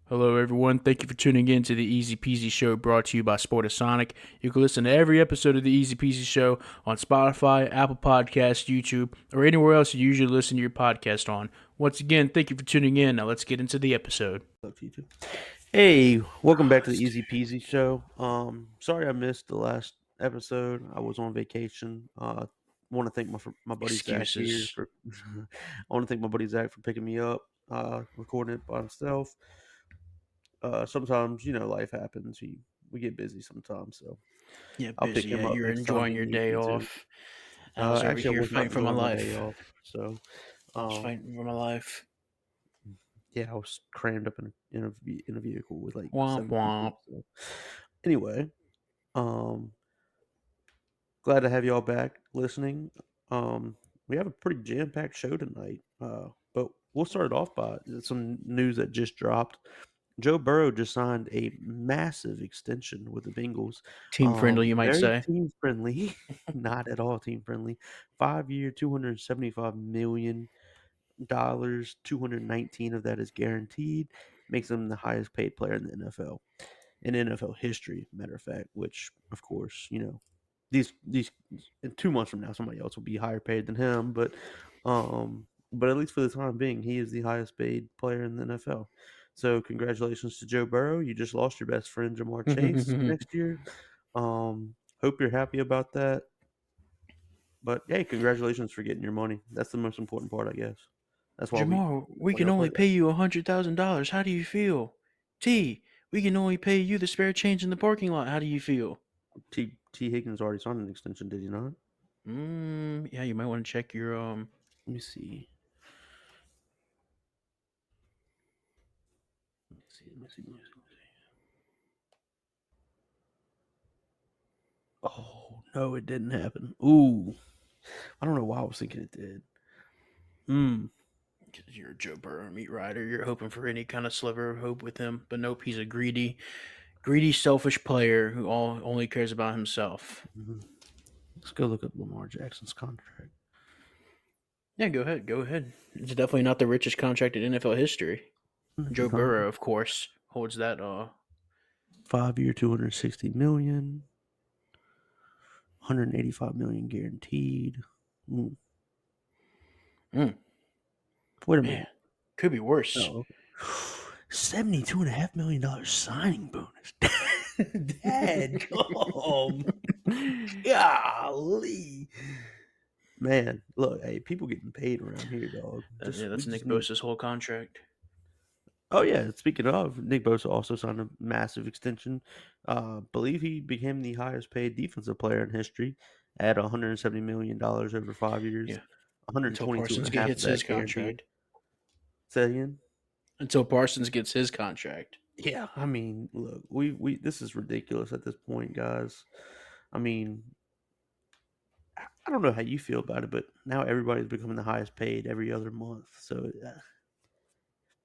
Hello, everyone. Thank you for tuning in to the Easy Peasy Show brought to you by Sportasonic. You can listen to every episode of the Easy Peasy Show on Spotify, Apple Podcasts, YouTube, or anywhere else you usually listen to your podcast on. Once again, thank you for tuning in. Now let's get into the episode. Talk to you too. Hey, welcome back to the Easy Peasy Show. Sorry I missed the last episode. I was on vacation. Want to thank my buddy Zach here Excuses. for. I want to thank my buddy Zach for picking me up, recording it by himself. Sometimes life happens. We get busy sometimes, so Yeah, I'll pick busy. him Yeah, up you're next time enjoying he your needs day me to. off. I was over Actually, I here was not fighting for my enjoying my day life. off, so I was um, fighting for my life. yeah, I was crammed up in a vehicle with like Womp 7 people. womp. So anyway. Um, Glad to have y'all back listening. Um, we have a pretty jam-packed show tonight, but we'll start it off by some news that just dropped. Joe Burrow just signed a massive extension with the Bengals. Team friendly, you might Very say. team friendly, not at all team friendly. 5 year, $275 million. 219 of that is guaranteed. Makes him the highest paid player in the NFL, in NFL history, matter of fact, which of course, these in 2 months from now somebody else will be higher paid than him, but at least for the time being, he is the highest paid player in the NFL. So congratulations to Joe Burrow. You just lost your best friend Jamar Chase next year. Hope you're happy about that. But hey, congratulations for getting your money. That's the most important part, I guess. That's Jamal, we why can y'all play only that. pay you $100,000. How do you feel? T, we can only pay you the spare change in the parking lot. How do you feel? T Higgins already signed an extension, did he not? Yeah, you might want to check your Let me see. Let me see. Let me see. Let me see. Oh no, it didn't happen. Ooh, I don't know why I was thinking it did. Hmm. 'Cause you're a Joe Burrow meat rider. You're hoping for any kind of sliver of hope with him, but nope, he's a greedy, selfish player who only cares about himself. Mhm. Let's go look up Lamar Jackson's contract. Yeah, go ahead. It's definitely not the richest contract in NFL history. Joe Burrow, of course, holds that. 5 year, 260 million, 185 million guaranteed. Mm. Mm, Wait a man, minute. could be worse. Oh, $72.5 million signing bonus. Dad, golly. Man, look, hey, people getting paid around here, dog. Yeah, Just we that's just Nick need. Bosa's whole contract. Oh yeah, speaking of, Nick Bosa also signed a massive extension. Believe he became the highest paid defensive player in history at $170 million over 5 years. Yeah, until 122 and Parsons a half of hits his that guaranteed. contract. Say that again? Until Parsons gets his contract. Yeah, I mean, look, we this is ridiculous at this point, guys. I mean, I don't know how you feel about it, but now everybody's becoming the highest paid every other month. So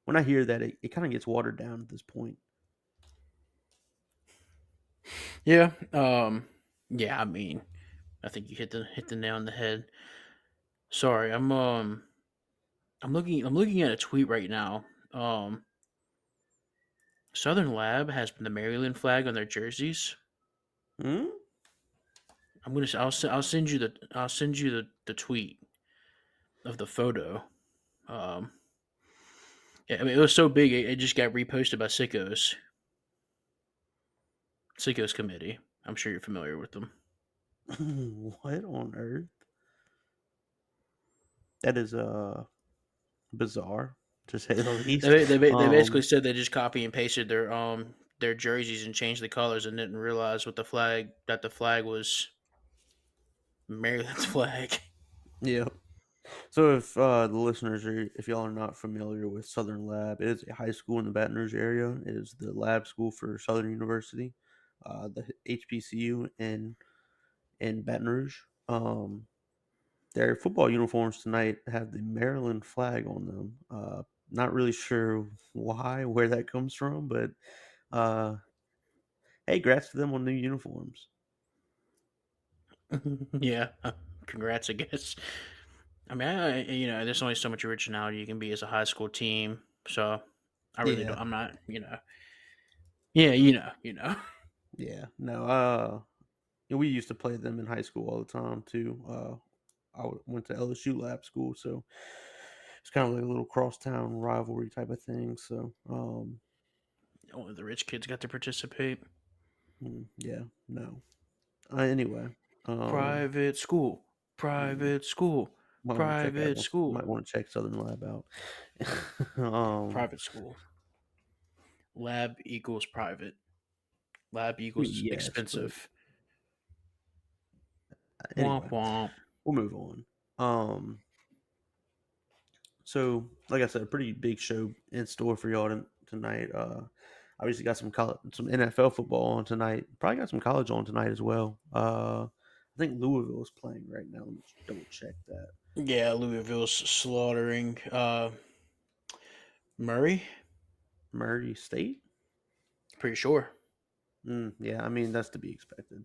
when I hear that, it kind of gets watered down at this point. Yeah, yeah. I mean, I think you hit the nail on the head. Sorry, I'm looking at a tweet right now. Southern Lab has the Maryland flag on their jerseys. Hmm? I'll send you the tweet of the photo. Um, yeah, I mean, it was so big it just got reposted by Sickos committee. I'm sure you're familiar with them. What on earth? That is bizarre to say the least. They basically Um, said they just copy and pasted their jerseys and changed the colors and didn't realize the flag was Maryland's flag. yeah. So if the listeners are if y'all are not familiar with Southern Lab, it is a high school in the Baton Rouge area. It is the lab school for Southern University, the HBCU in Baton Rouge. Their football uniforms tonight have the Maryland flag on them. Not really sure where that comes from, but uh, hey, congrats to them on new uniforms. Yeah, congrats, I guess. I mean, there's only so much originality you can be as a high school team. So I really Yeah, don't. I'm not. Yeah, yeah. No, we used to play them in high school all the time too. Went to LSU lab school, so it's kind of like a little crosstown rivalry type of thing. So, Only the rich kids got to participate. yeah, no. Anyway, um, Private school, mm, private school, might want to check private might school, want to check Southern Lab out. um, private school. Lab equals private. Lab I mean, equals yes, but expensive. Womp anyway, womp. we'll move on. So like I said, a pretty big show in store for y'all tonight. Obviously got some NFL football on tonight. Probably got some college on tonight as well. I think Louisville is playing right now. Let me double check that. Yeah, Louisville's slaughtering Murray. Murray State. Pretty sure. Yeah, I mean that's to be expected.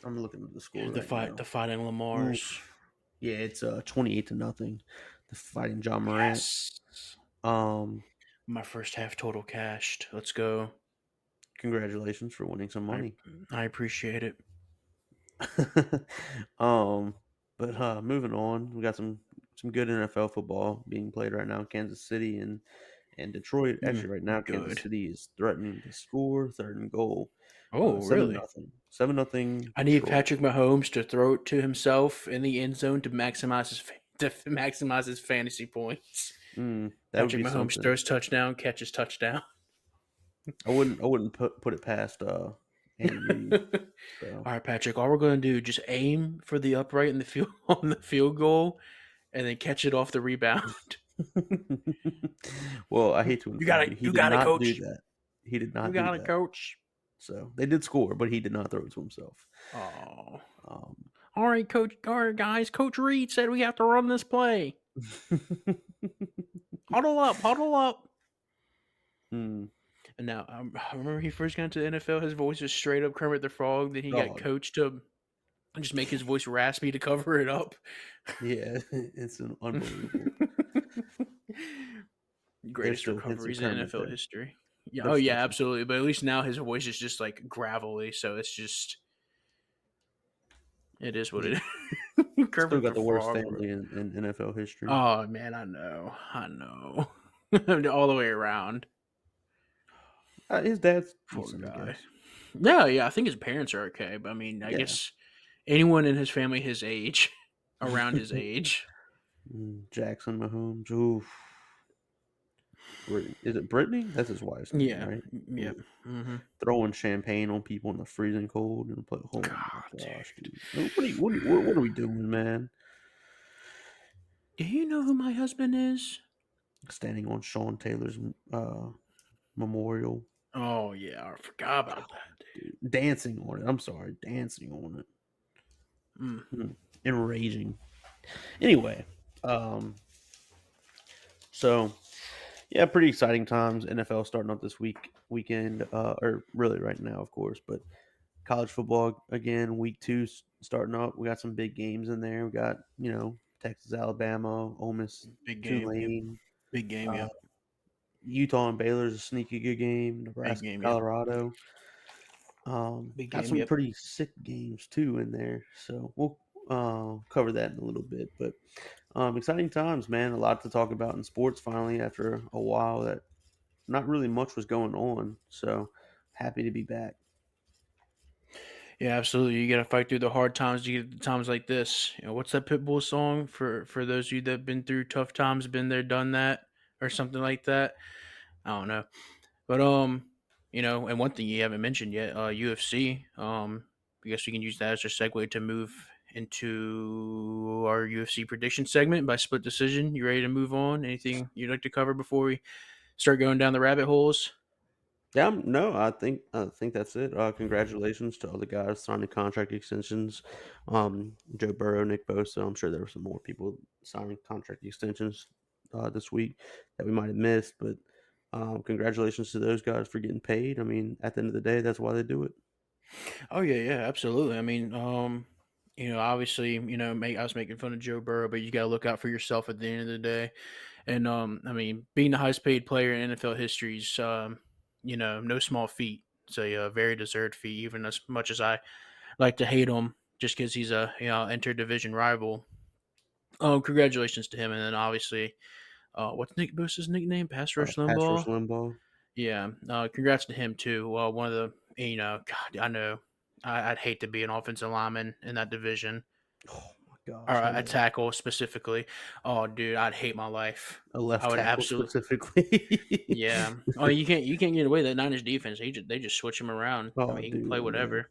I'm looking at the score right The now. fighting Lamars. Oof. Yeah, it's 28-0. The Fighting John Morant. Yes. Um, My first half total cashed. Let's go. Congratulations for winning some I money. I appreciate it. um, but moving on, we got some good NFL football being played right now. Kansas City and Detroit. Actually, right now, Kansas Good. City is threatening to score third and goal. Oh, Seven really? nothing. 7-0 I need Detroit. Patrick Mahomes to throw it to himself in the end zone to maximize his fantasy points. That would Patrick be Mahomes something. throws touchdown, catches touchdown. I wouldn't put it past Andy Reid. All So, right, Patrick. All we're going to do just aim for the upright in the field on the field goal, and then catch it off the rebound. well, I hate to You inform got you, it. he You did got it, not do coach. that. He did You not do got it, that. coach. So they did score, but he did not throw it to himself. Oh. Um, All right, coach. All right, guys. Coach Reed said we have to run this play. Huddle up. Huddle up. mm, And now, I remember he first got into the NFL, his voice was straight up Kermit the Frog. Then he got dog. coached to just make his voice raspy to cover it up. Yeah, it's unbelievable. There's Greatest still hints of recoveries in Kermit NFL there. history. Yeah, oh There's still yeah, some. absolutely. But at least now his voice is just like gravelly, so it's just it is what He it is. still Kermit got the the worst Frog, bro. family in NFL history. Oh man, I know, all the way around. His dad's Poor decent, I guy. guess. Yeah, yeah. I think his parents are okay, but I mean, I Yeah. guess anyone in his family, his age, around his age. Jackson Mahomes. Oof. Is it Brittany? That's his wife's name, Yeah, right? yeah. Oof. Mm-hmm. Throwing champagne on people in the freezing cold and play. Oh my God, gosh, dude. dude! What are we doing, man? Do you know who my husband is? Standing on Sean Taylor's memorial, Oh yeah, I forgot about that, dude. Dancing on it. I'm sorry, dancing on it. dude. Mm. Enraging. Anyway, um, so yeah, pretty exciting times. NFL starting up this weekend, or really right now, of course. But college football again, week two starting up. We got some big games in there. We got Texas, Alabama, Ole Miss, Big game. Yep. Tulane, Big game. uh, Yep. Utah and Baylor's a sneaky good game. Big Nebraska, game. Yep. Colorado. Big Got game. some Yep. pretty sick games too in there. So we'll cover that in a little bit. But exciting times, man. A lot to talk about in sports finally after a while that not really much was going on. So happy to be back. Yeah, absolutely. You got to fight through the hard times to get to times like this. What's that Pitbull song for those of you that've been through tough times, been there, done that, or something like that? I don't know, but and one thing you haven't mentioned yet, UFC. I guess we can use that as a segue to move into our UFC prediction segment by split decision. You ready to move on? Anything you'd like to cover before we start going down the rabbit holes? Yeah, no, I think that's it. Congratulations to all the guys signing contract extensions. Joe Burrow, Nick Bosa. I'm sure there were some more people signing contract extensions this week that we might have missed, but congratulations to those guys for getting paid. I mean, at the end of the day, that's why they do it. Oh yeah, yeah, absolutely. I mean, obviously, I was making fun of Joe Burrow, but you got to look out for yourself at the end of the day. And I mean, being the highest paid player in NFL history is, no small feat. It's a, very deserved feat, even as much as I like to hate him, just because he's a inter-division rival. Congratulations to him, and then obviously, what's Nick Bosa's nickname? Pass Rush Pass rush Limbaugh. Limbaugh. Yeah, congrats to him too. One of the God, I know I'd hate to be an offensive lineman in that division, Oh my or gosh, I a know. tackle specifically. Oh, dude, I'd hate my life. A I left would tackle absolutely. specifically. Yeah. Oh, you can't get away with that Niners defense. They just switch him around. I Oh, mean, he can play dude, yeah. whatever.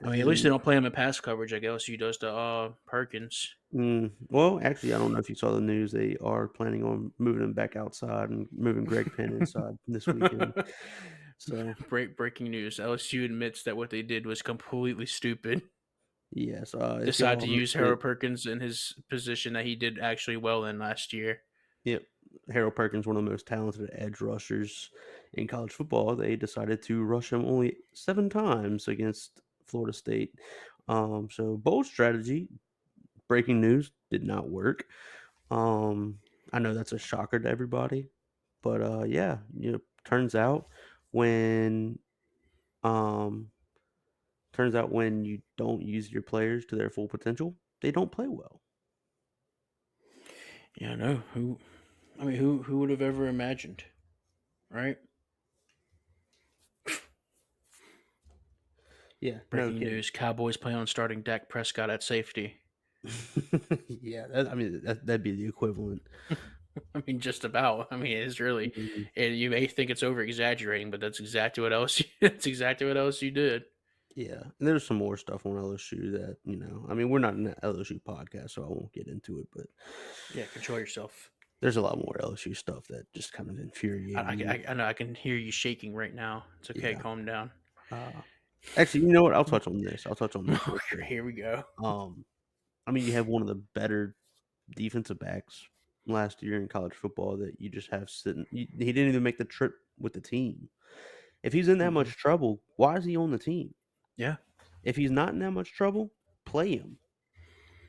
I mean, at least they And don't play him in pass coverage like LSU does to Perkins. well, actually, I don't know if you saw the news. They are planning on moving him back outside and moving Greg Penn inside this weekend. So Breaking news: LSU admits that what they did was completely stupid. yes, if Decide y'all to use missed it, Harold Perkins in his position that he did actually well in last year. yep, Harold Perkins, one of the most talented edge rushers in college football. They decided to rush him only 7 times against Florida State. So bold strategy. Breaking news did not work. Um, I know that's a shocker to everybody, but yeah, turns out when um when you don't use your players to their full potential, they don't play well. Yeah, no. Who would have ever imagined, right? Yeah, no Breaking kidding. news: Cowboys plan on starting Dak Prescott at safety. Yeah, I mean that'd be the equivalent. I mean, just about. I mean, it's really. Mhm. And you may think it's over exaggerating, but that's exactly what else. That's exactly what else you did. Yeah, and there's some more stuff on LSU that I mean, we're not an LSU podcast, so I won't get into it. But Yeah, control yourself. there's a lot more LSU stuff that just kind of infuriated me. I know I can hear you shaking right now. It's okay. Yeah. Calm down. Uh, Actually, you know what? I'll touch on this. I'll touch on this real quick. Here we go. Um, I mean, you have one of the better defensive backs last year in college football that you just have sitting. He didn't even make the trip with the team. If he's in that Hmm. much trouble, why is he on the team? Yeah. If he's not in that much trouble, play him.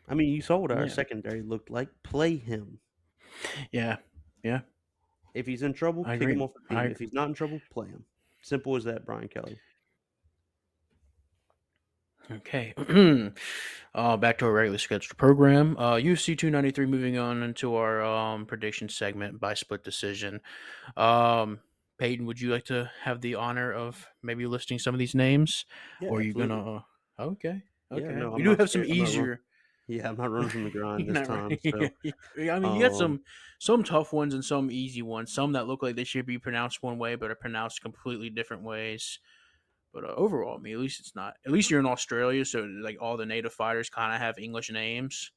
I mean, you saw what our Yeah. secondary looked like. Play him. Yeah. Yeah. If he's in trouble, I kick him agree. off the team. If he's not in trouble, play him. Simple as that, Brian Kelly. Okay. Back to our regularly scheduled program. UFC 293. Moving on into our prediction segment by split decision. Peyton, would you like to have the honor of maybe listing some of these names, Yeah, or are you absolutely. gonna? Okay. Yeah, Okay. no, We I'm do not have some scared. I'm not run. easier. Yeah, I'm not running from the grind You're this not time. right. So, I mean, you got um, some tough ones and some easy ones. Some that look like they should be pronounced one way, but are pronounced completely different ways. But overall, I mean, at least it's not. At least you're in Australia, so like all the native fighters kind of have English names.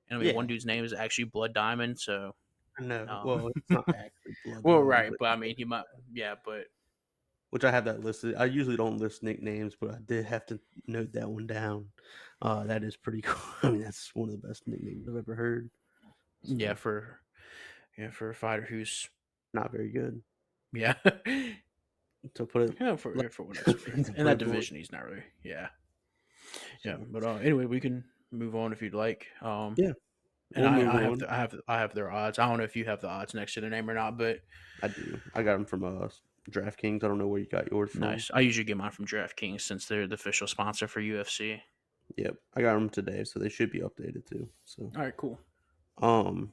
And I mean, one yeah, dude's name is actually Blood Diamond. So, no, um, well, it's not actually Blood well, Diamond, right, but but I mean, he might. Yeah, but which I have that listed. I usually don't list nicknames, but I did have to note that one down. That is pretty cool. I mean, that's one of the best nicknames I've ever heard. yeah, So, for a fighter who's not very good. yeah, To put it, yeah, for what it's worth. to In put that it blunt. division, he's not really. Yeah, yeah. So, But anyway, we can move on if you'd like. yeah, And we'll move I have on. I have their odds. I don't know if you have the odds next to their name or not, but I do. I got them from DraftKings. I don't know where you got yours from. nice. I usually get mine from DraftKings since they're the official sponsor for UFC. Yep, I got them today, so they should be updated too. So, All right, cool. um,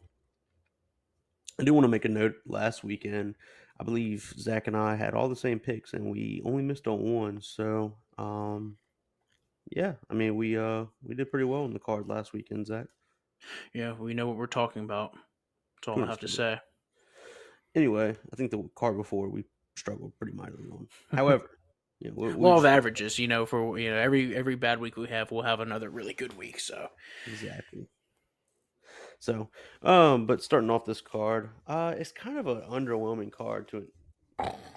I do want to make a note. Last weekend, I believe Zach and I had all the same picks, and we only missed on one. So, yeah, I mean we did pretty well in the card last weekend, Zach. Yeah, we know what we're talking about. That's all I Couldn't have to say. say. Anyway, I think the card before we struggled pretty mightily on. However, we Law of still averages, for every bad week we have, we'll have another really good week. So exactly. So, but starting off this card, it's kind of an underwhelming card to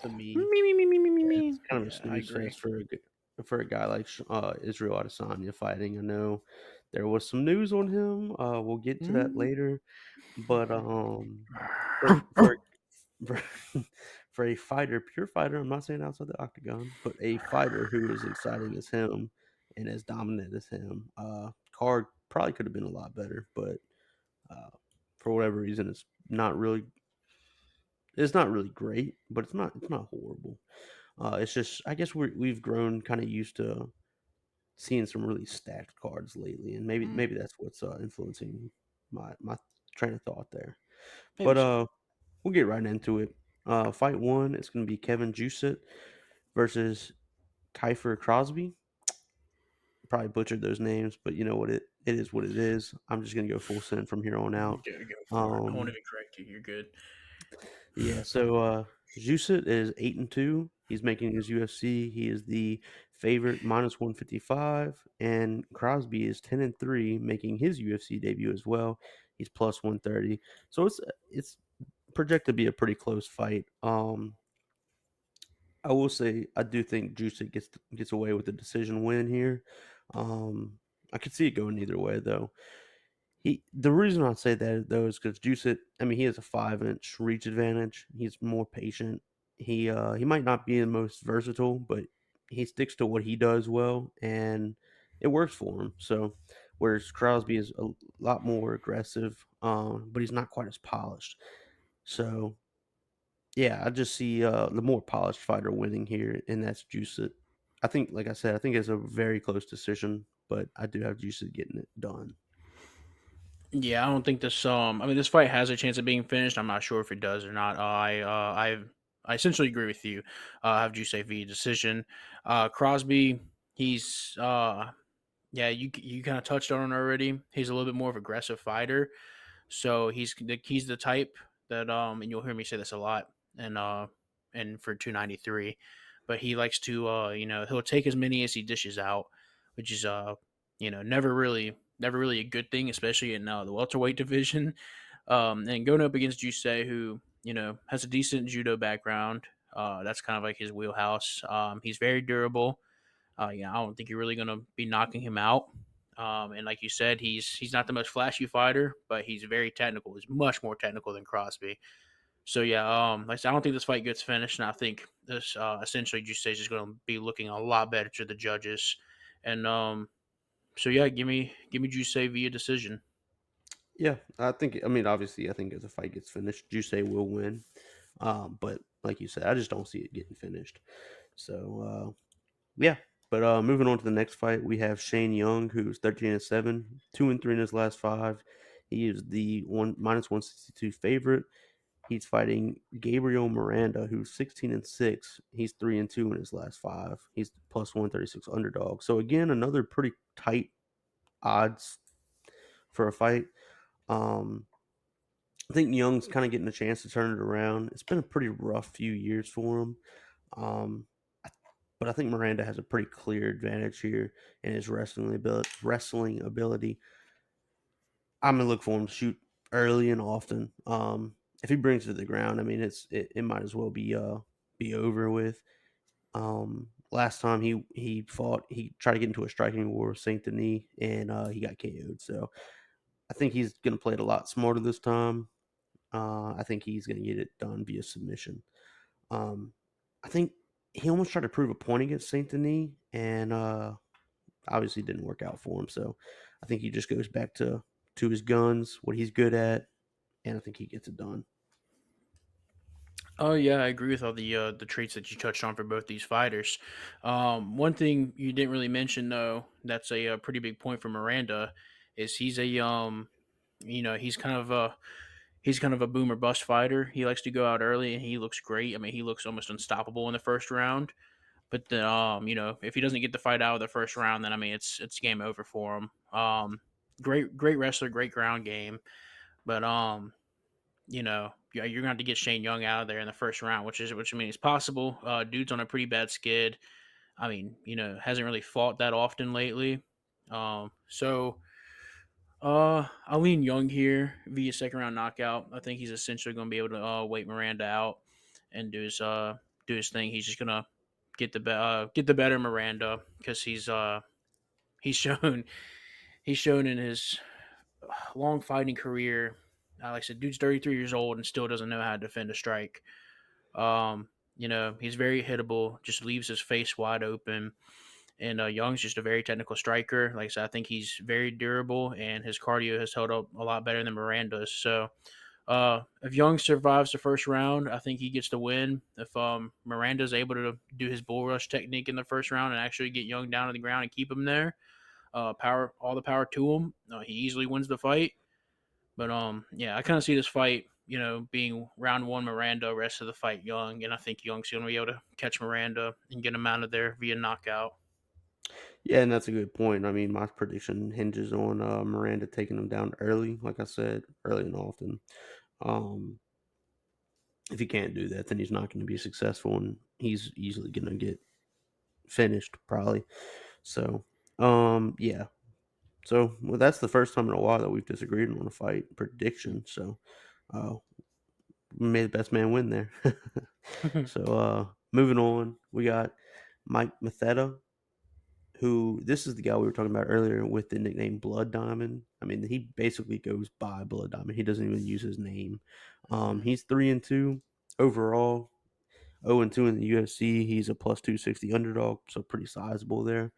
me. It's kind of a Yeah, I snooze agree. fest for a guy like Israel Adesanya fighting. I know there was some news on him. We'll get to that later, but for for for, for a fighter, pure fighter, I'm not saying outside the octagon, but a fighter who is exciting as him and as dominant as him, card probably could have been a lot better, but uh, for whatever reason, it's not really great, but it's not horrible. It's just I guess we've grown kind of used to seeing some really stacked cards lately, and Mm, maybe that's what's influencing my train of thought there. maybe But so. we'll get right into it. Fight one, it's going to be Kevin Juicet versus Kiefer Crosby. Probably butchered those names, but you know what it is what it is. I'm just gonna go full send from here on out. Go for it. I won't Um, even correct you. You're good. yeah, so Juicet is 8-2. He's making his UFC. He is the favorite minus 155, and Crosby is 10-3, making his UFC debut as well. He's plus 130. So it's projected to be a pretty close fight. I will say I do think Juicet gets away with the decision win here. Um, I could see it going either way though. The reason I say that though is because Juicet, I mean, he has a 5-inch reach advantage. He's more patient. He might not be the most versatile, but he sticks to what he does well, and it works for him. So, whereas Crosby is a lot more aggressive, but he's not quite as polished. So, yeah, I just see the more polished fighter winning here, and that's Juicet. I think, like I said, I think it's a very close decision, but I do have Juicet getting it done. Yeah, I don't think this. I mean, this fight has a chance of being finished. I'm not sure if it does or not. I essentially agree with you. I have Juice via decision. Crosby, he's yeah, you kind of touched on it already. He's a little bit more of an aggressive fighter. So he's the type that and you'll hear me say this a lot and for 293, but he likes to he'll take as many as he dishes out, which is never really a good thing, especially in the welterweight division. And going up against Jusei, who has a decent judo background, that's kind of like his wheelhouse. He's very durable. I don't think you're really going to be knocking him out. And like you said, he's not the most flashy fighter, but he's very technical. He's much more technical than Crosby. So yeah, like I said, I don't think this fight gets finished, and I think this essentially Juice is just going to be looking a lot better to the judges. And so yeah, give me Juice via decision. Yeah, I think. I mean, obviously, I think if the fight gets finished, Juice will win. But like you said, I just don't see it getting finished. So yeah. But moving on to the next fight, we have Shane Young, who's 13-7, 2-3 in his last five. He is the one minus 162 favorite. He's fighting Gabriel Miranda, who's 16-6. He's 3-2 in his last five. He's plus 136 underdog. So again, another pretty tight odds for a fight. Um, I think Young's kind of getting a chance to turn it around. It's been a pretty rough few years for him. Um, but I think Miranda has a pretty clear advantage here in his wrestling ability. I'm gonna look for him to shoot early and often. If he brings it to the ground, I mean, it might as well be over with. Last time he fought, he tried to get into a striking war with Saint Denis, and he got KO'd. So I think he's gonna play it a lot smarter this time. I think he's gonna get it done via submission. Um, I think he almost tried to prove a point against Saint Denis, and obviously didn't work out for him. So I think he just goes back to his guns, what he's good at, and I think he gets it done. Oh yeah, I agree with all the traits that you touched on for both these fighters. One thing you didn't really mention though, that's a pretty big point for Miranda, is he's a he's kind of a boomer bust fighter. He likes to go out early and he looks great. I mean, he looks almost unstoppable in the first round. But then, if he doesn't get the fight out of the first round, then I mean, it's game over for him. Great wrestler, great ground game, but you're going to have to get Shane Young out of there in the first round, which I mean is possible. Dude's on a pretty bad skid. I mean, hasn't really fought that often lately. I lean Young here via second round knockout. I think he's essentially going to be able to wait Miranda out and do his thing. He's just gonna get the better Miranda because he's shown he's shown in his long fighting career. Like I said, dude's 33 years old and still doesn't know how to defend a strike. He's very hittable. Just leaves his face wide open, And Young's just a very technical striker. Like I said, I think he's very durable, and his cardio has held up a lot better than Miranda's. So if Young survives the first round, I think he gets the win. If Miranda's able to do his bull rush technique in the first round and actually get Young down to the ground and keep him there, all the power to him. He easily wins the fight. But yeah, I kind of see this fight, being round one Miranda, rest of the fight Young, and I think Young's going to be able to catch Miranda and get him out of there via knockout. Yeah, and that's a good point. I mean, my prediction hinges on Miranda taking him down early, like I said, early and often. Um, if he can't do that, then he's not going to be successful, and he's easily going to get finished probably. So, yeah. So, well, that's the first time in a while that we've disagreed on a fight prediction. So, uh, we made the best man win there. So, moving on, we got Mike Matheta, who this is the guy we were talking about earlier with the nickname Blood Diamond. I mean, he basically goes by Blood Diamond. He doesn't even use his name. He's 3-2 overall, 0-2 in the UFC. He's a plus 260 underdog, so pretty sizable there.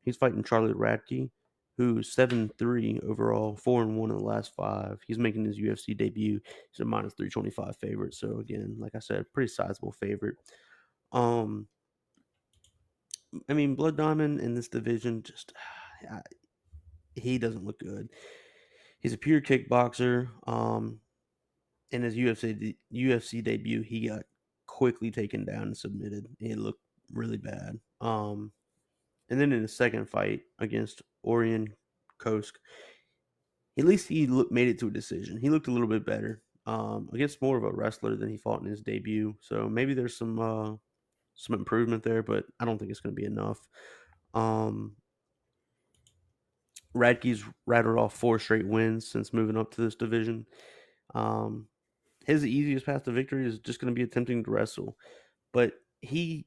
He's fighting Charlie Radke, who's 7-3 overall, 4-1 in the last five. He's making his UFC debut. He's a minus 325 favorite. So again, like I said, pretty sizable favorite. Um, I mean, Blood Diamond in this division just he doesn't look good. He's a pure kickboxer. In his UFC debut, he got quickly taken down and submitted. It looked really bad. And then in his second fight against Orion Kosk, at least he made it to a decision. He looked a little bit better against more of a wrestler than he fought in his debut. So maybe there's some improvement there, but I don't think it's going to be enough. Um, Radke's rattled off 4 straight wins since moving up to this division. Um, his easiest path to victory is just going to be attempting to wrestle, but he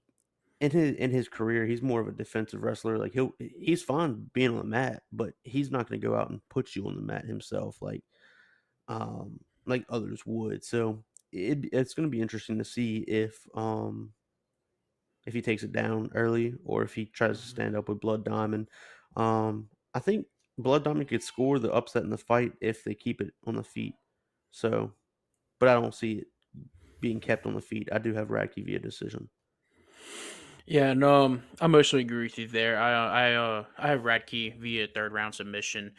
in his career he's more of a defensive wrestler. Like he's fine being on the mat, but he's not going to go out and put you on the mat himself like others would. So it's going to be interesting to see if he takes it down early or if he tries to stand up with Blood Diamond. I think Blood Diamond could score the upset in the fight if they keep it on the feet. So, but I don't see it being kept on the feet. I do have Radke via decision. Yeah, no, I mostly agree with you there. I have Radke via third round submission.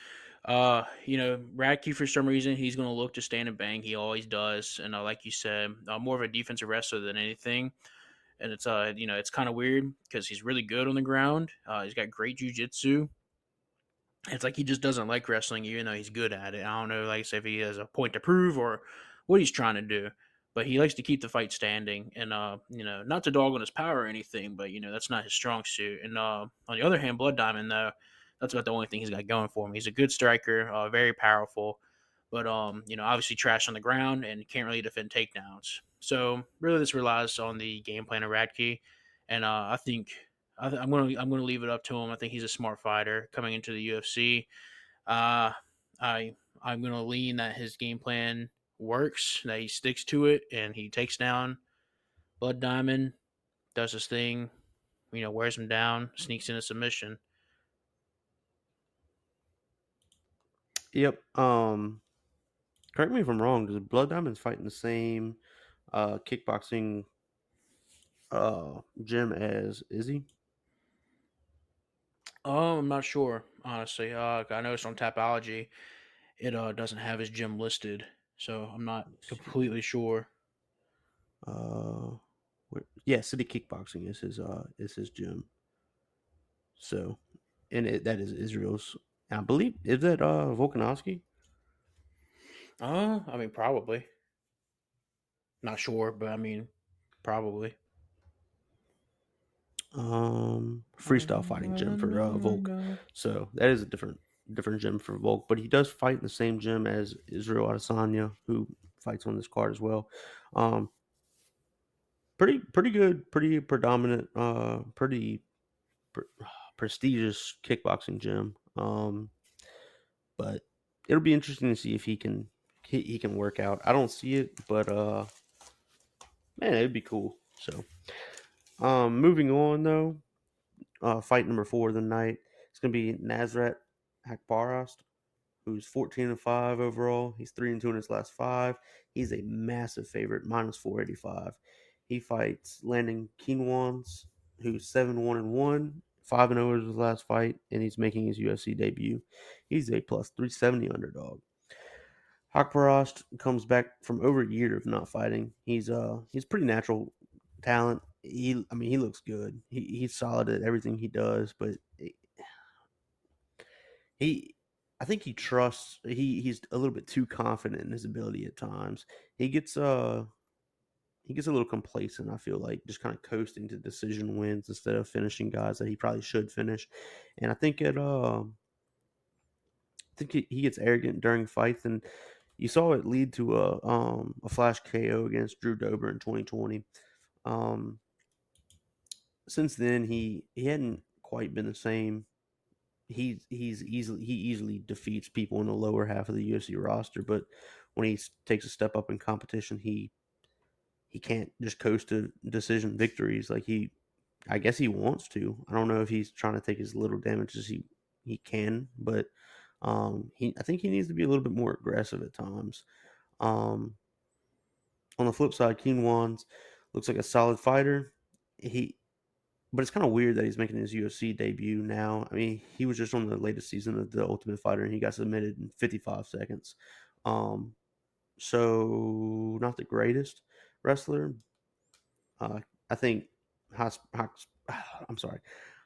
Radke for some reason he's going to look to stand and bang. He always does, and like you said, more of a defensive wrestler than anything. And it's kind of weird because he's really good on the ground. He's got great jujitsu. It's like he just doesn't like wrestling, even though he's good at it. I don't know, like I said, if he has a point to prove or what he's trying to do. But he likes to keep the fight standing, and not to dog on his power or anything, but that's not his strong suit. And on the other hand, Blood Diamond though, that's about the only thing he's got going for him. He's a good striker, very powerful, but obviously trash on the ground and can't really defend takedowns. So really, this relies on the game plan of Radke, and I think I'm gonna leave it up to him. I think he's a smart fighter coming into the UFC. Uh, I'm gonna lean that his game plan works, that he sticks to it, and he takes down Blood Diamond, does his thing, wears him down, sneaks in a submission. Yep. Correct me if I'm wrong. Does Blood Diamond's fighting the same kickboxing gym as Izzy? I'm not sure, honestly. I noticed on Tapology it doesn't have his gym listed, so I'm not completely sure. Uh, yeah, City Kickboxing is his gym. So, and that is Israel's. I believe is that Volkanovski. I mean, probably. Not sure, but I mean, probably. Freestyle fighting gym for Volk. So that is a different gym for Volk, but he does fight in the same gym as Israel Adesanya, who fights on this card as well. Um, pretty good, pretty predominant, pretty pre- prestigious kickboxing gym. But it'll be interesting to see if he can work out. I don't see it, but man, it'd be cool. So, moving on though, fight number 4 of the night. It's going to be Nazrat Hakparast, who's 14-5 overall. He's 3-2 in his last 5. He's a massive favorite, minus 485. He fights Landon Quinones, who's 7-1-1, 5-0 in his last fight, and he's making his UFC debut. He's a plus 370 underdog. Hakparast comes back from over a year of not fighting. He's pretty natural talent. He looks good. He's solid at everything he does, but he I think he trusts he's a little bit too confident in his ability at times. He gets he gets a little complacent, I feel like, just kind of coasting to decision wins instead of finishing guys that he probably should finish. And I think he gets arrogant during fights, and you saw it lead to a flash KO against Drew Dober in 2020. Um, since then, he hadn't quite been the same. He easily defeats people in the lower half of the UFC roster, but when he takes a step up in competition, he can't just coast to decision victories like I guess he wants to. I don't know if he's trying to take as little damage as he can, but I think he needs to be a little bit more aggressive at times. Um, on the flip side, Keen Wands looks like a solid fighter. He But it's kind of weird that he's making his UFC debut now. I mean, he was just on the latest season of The Ultimate Fighter, and he got submitted in 55 seconds. Um, so not the greatest wrestler. Uh, I think I'm sorry,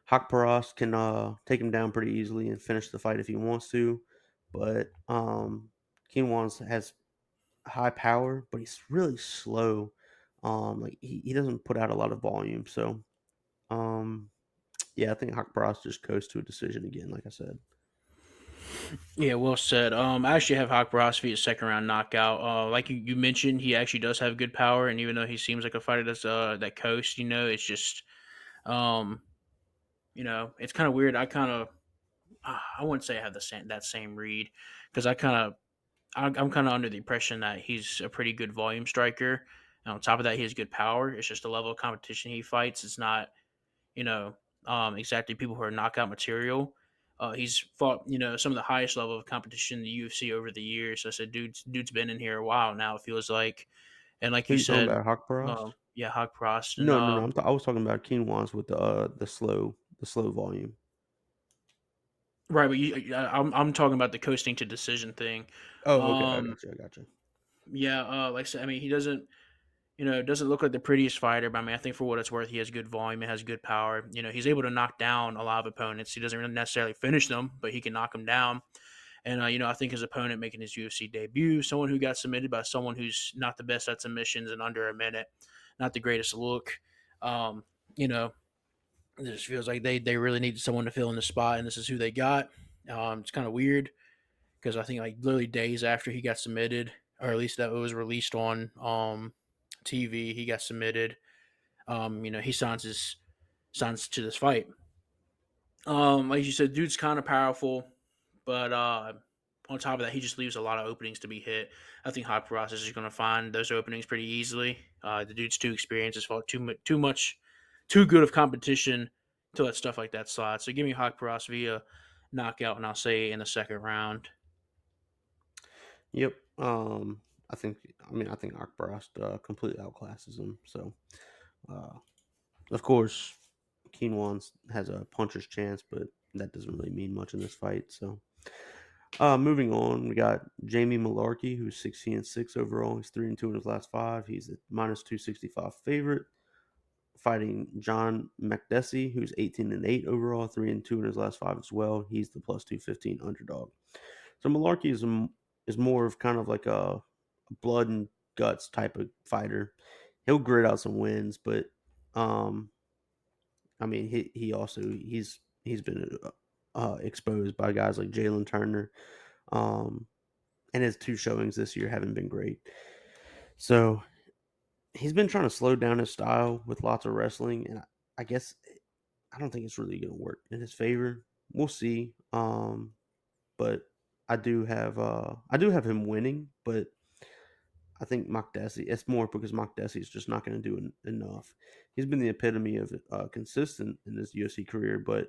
Hakparas can take him down pretty easily and finish the fight if he wants to. But Kinwans has high power, but he's really slow. Like he doesn't put out a lot of volume. So um, yeah, I think Hakparas just goes to a decision again, like I said. Yeah, well said. I actually have Hawk Barosby a second round knockout. Like you mentioned, he actually does have good power, and even though he seems like a fighter that's that coast, it's just um, it's kind of weird. I wouldn't say I have the same read because I'm kind of under the impression that he's a pretty good volume striker. And on top of that, he has good power. It's just the level of competition he fights. It's not you know, exactly people who are knockout material. He's fought, some of the highest level of competition in the UFC over the years. So I said, dude's been in here a while now. It feels like, and like Who you you talking said, about, Hakparas? yeah, Hawk Prost, and No. I was talking about Kinwans with the slow volume. right, but I'm talking about the coasting to decision thing. Oh, okay, I Um, got you. I got you. yeah, like I said, I mean, he doesn't. Doesn't look like the prettiest fighter, but I mean, I think for what it's worth, he has good volume, he has good power. He's able to knock down a lot of opponents. He doesn't really necessarily finish them, but he can knock them down. And I think his opponent making his UFC debut, someone who got submitted by someone who's not the best at submissions in under a minute, not the greatest look. Um, you know, it just feels like they really needed someone to fill in the spot, and this is who they got. It's kind of weird because I think like literally days after he got submitted, or at least that it was released on TV, he got submitted. He signs to this fight. Like you said, dude's kind of powerful, but on top of that, he just leaves a lot of openings to be hit. I think Hot Process is going to find those openings pretty easily. The dude's too experienced, has fought too much, too good of competition to let stuff like that slide. So give me Hot Process via knockout, and I'll say in the second round. Yep. I think Akbarast completely outclasses him. So, uh, of course, Keenwan has a puncher's chance, but that doesn't really mean much in this fight. So, moving on, we got Jamie Malarkey, who's 16-6 overall. He's 3-2 in his last 5. He's a minus 265 favorite, fighting John Makdessi, who's 18-8 overall, 3-2 in his last 5 as well. He's the plus 215 underdog. So Malarkey is more of kind of like a blood and guts type of fighter. He'll grit out some wins, but um, I mean he's been exposed by guys like Jalen Turner, um, and his 2 showings this year haven't been great. So he's been trying to slow down his style with lots of wrestling, and I guess I don't think it's really going to work in his favor. We'll see. But I do have him winning, but I think Makdessi. It's more because Makdessi is just not going to do enough. He's been the epitome of consistent in his UFC career, but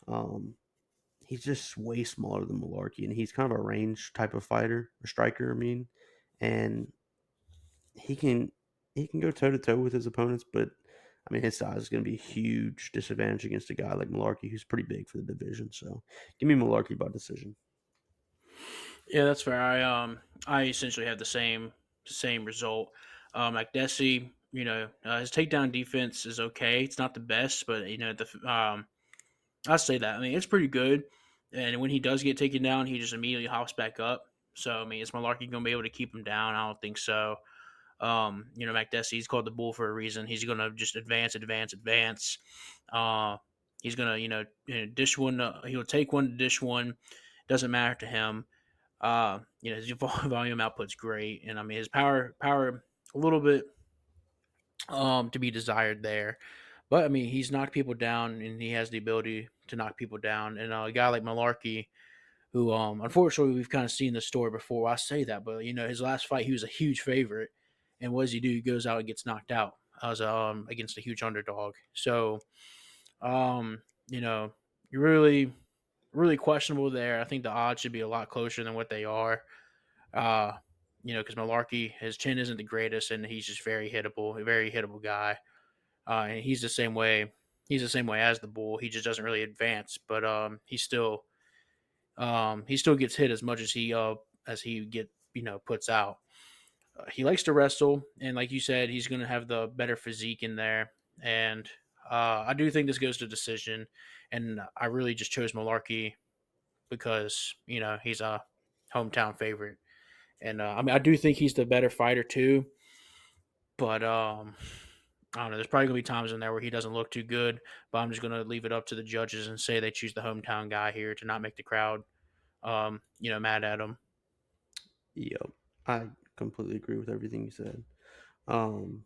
um, he's just way smaller than Malarkey, and he's kind of a range type of fighter or striker. I mean, and he can he can go toe to toe with his opponents, but I mean his size is going to be a huge disadvantage against a guy like Malarkey, who's pretty big for the division. So give me Malarkey by decision. Yeah, that's fair. I essentially have the same result. Like Desi, his takedown defense is okay. It's not the best, but I say that. I mean, it's pretty good. And when he does get taken down, he just immediately hops back up. So I mean, is Malarkey going to be able to keep him down? I don't think so. McDessie, he's called the bull for a reason. He's going to just advance, advance, advance. Uh, he's going to, dish one. He'll take one to dish one. Doesn't matter to him. His volume output's great, and I mean his power a little bit to be desired there. But I mean he's knocked people down, and he has the ability to knock people down. And a guy like Malarkey, who unfortunately we've kind of seen the story before. I say that, but his last fight he was a huge favorite, and what does he do? He goes out and gets knocked out as against a huge underdog. So um, you know, you're really questionable there. I think the odds should be a lot closer than what they are. Uh, because Malarkey, his chin isn't the greatest, and he's just very hittable, a very hittable guy. And he's the same way. He's the same way as the bull. He just doesn't really advance, but he still gets hit as much as he get puts out. He likes to wrestle, and like you said, he's going to have the better physique in there. And I do think this goes to decision, and I really just chose Malarkey because he's a hometown favorite. And I mean, I do think he's the better fighter too. But I don't know. There's probably gonna be times in there where he doesn't look too good. But I'm just gonna leave it up to the judges and say they choose the hometown guy here to not make the crowd, mad at him. Yep, I completely agree with everything you said. Um,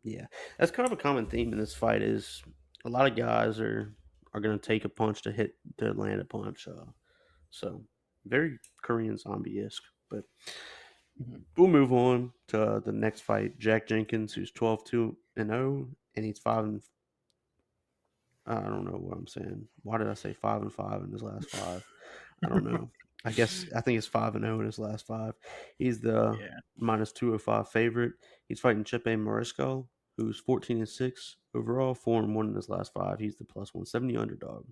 yeah, that's kind of a common theme in this fight. Is a lot of guys are going to take a punch to land a punch. So very Korean zombie esque. But Mhm. we'll move on to the next fight. Jack Jenkins, who's 12-2-0, and he's five and I don't know what I'm saying. Why did I say 5-5 in his last five? I don't know. I think it's 5-0 in his last five. He's the Yeah. -205 favorite. He's fighting Chipe Mariscal, who's 14-6 overall, 4-1 in his last five. He's the +170 underdog.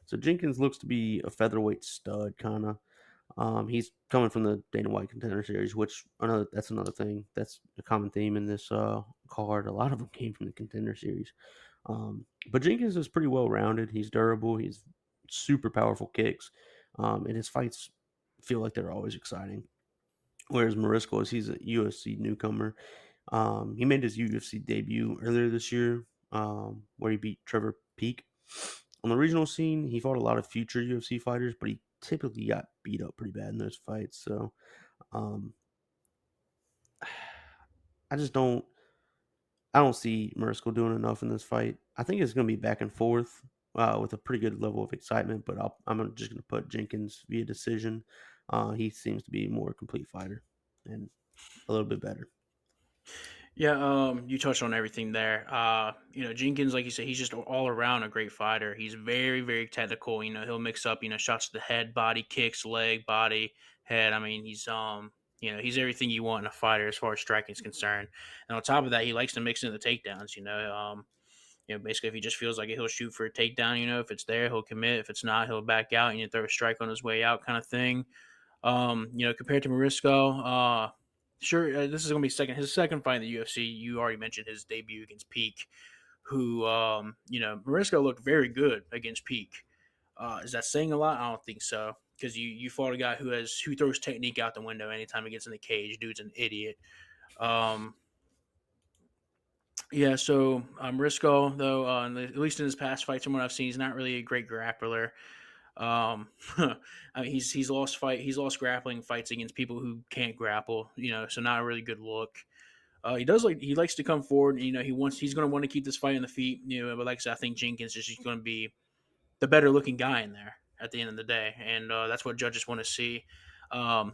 So Jenkins looks to be a featherweight stud, kind of. He's coming from the Dana White Contender Series, which that's another thing. That's a common theme in this card. A lot of them came from the Contender Series. But Jenkins is pretty well rounded. He's durable. He's super powerful kicks, and his fights feel like they're always exciting. Whereas Marisco he's a UFC newcomer. He made his UFC debut earlier this year, where he beat Trevor Peek. On the regional scene, he fought a lot of future UFC fighters, but he typically got beat up pretty bad in those fights. So um, I just don't. I don't see Mariscal doing enough in this fight. I think it's going to be back and forth with a pretty good level of excitement, but I'm just going to put Jenkins via decision. He seems to be a more complete fighter and a little bit better. Yeah, you touched on everything there. Jenkins, like you said, he's just all around a great fighter. He's very, very technical. He'll mix up, shots to the head, body kicks, leg, body, head. I mean, he's everything you want in a fighter as far as striking is concerned. And on top of that, he likes to mix in the takedowns. Basically, if he just feels like it, he'll shoot for a takedown. If it's there, he'll commit. If it's not, he'll back out and throw a strike on his way out, kind of thing. Compared to Morisco, sure, this is going to be his second fight in the UFC. You already mentioned his debut against Peak, who, Morisco looked very good against Peak. Is that saying a lot? I don't think so. Because you fought a guy who throws technique out the window anytime he gets in the cage. Dude's an idiot. Um, yeah, so Risco, though, at least in his past fights, from what I've seen, he's not really a great grappler. I mean, he's lost grappling fights against people who can't grapple. So not a really good look. He likes to come forward. He's going to want to keep this fight in the feet. But like I said, I think Jenkins is just going to be the better looking guy in there at the end of the day, and that's what judges want to see. Um,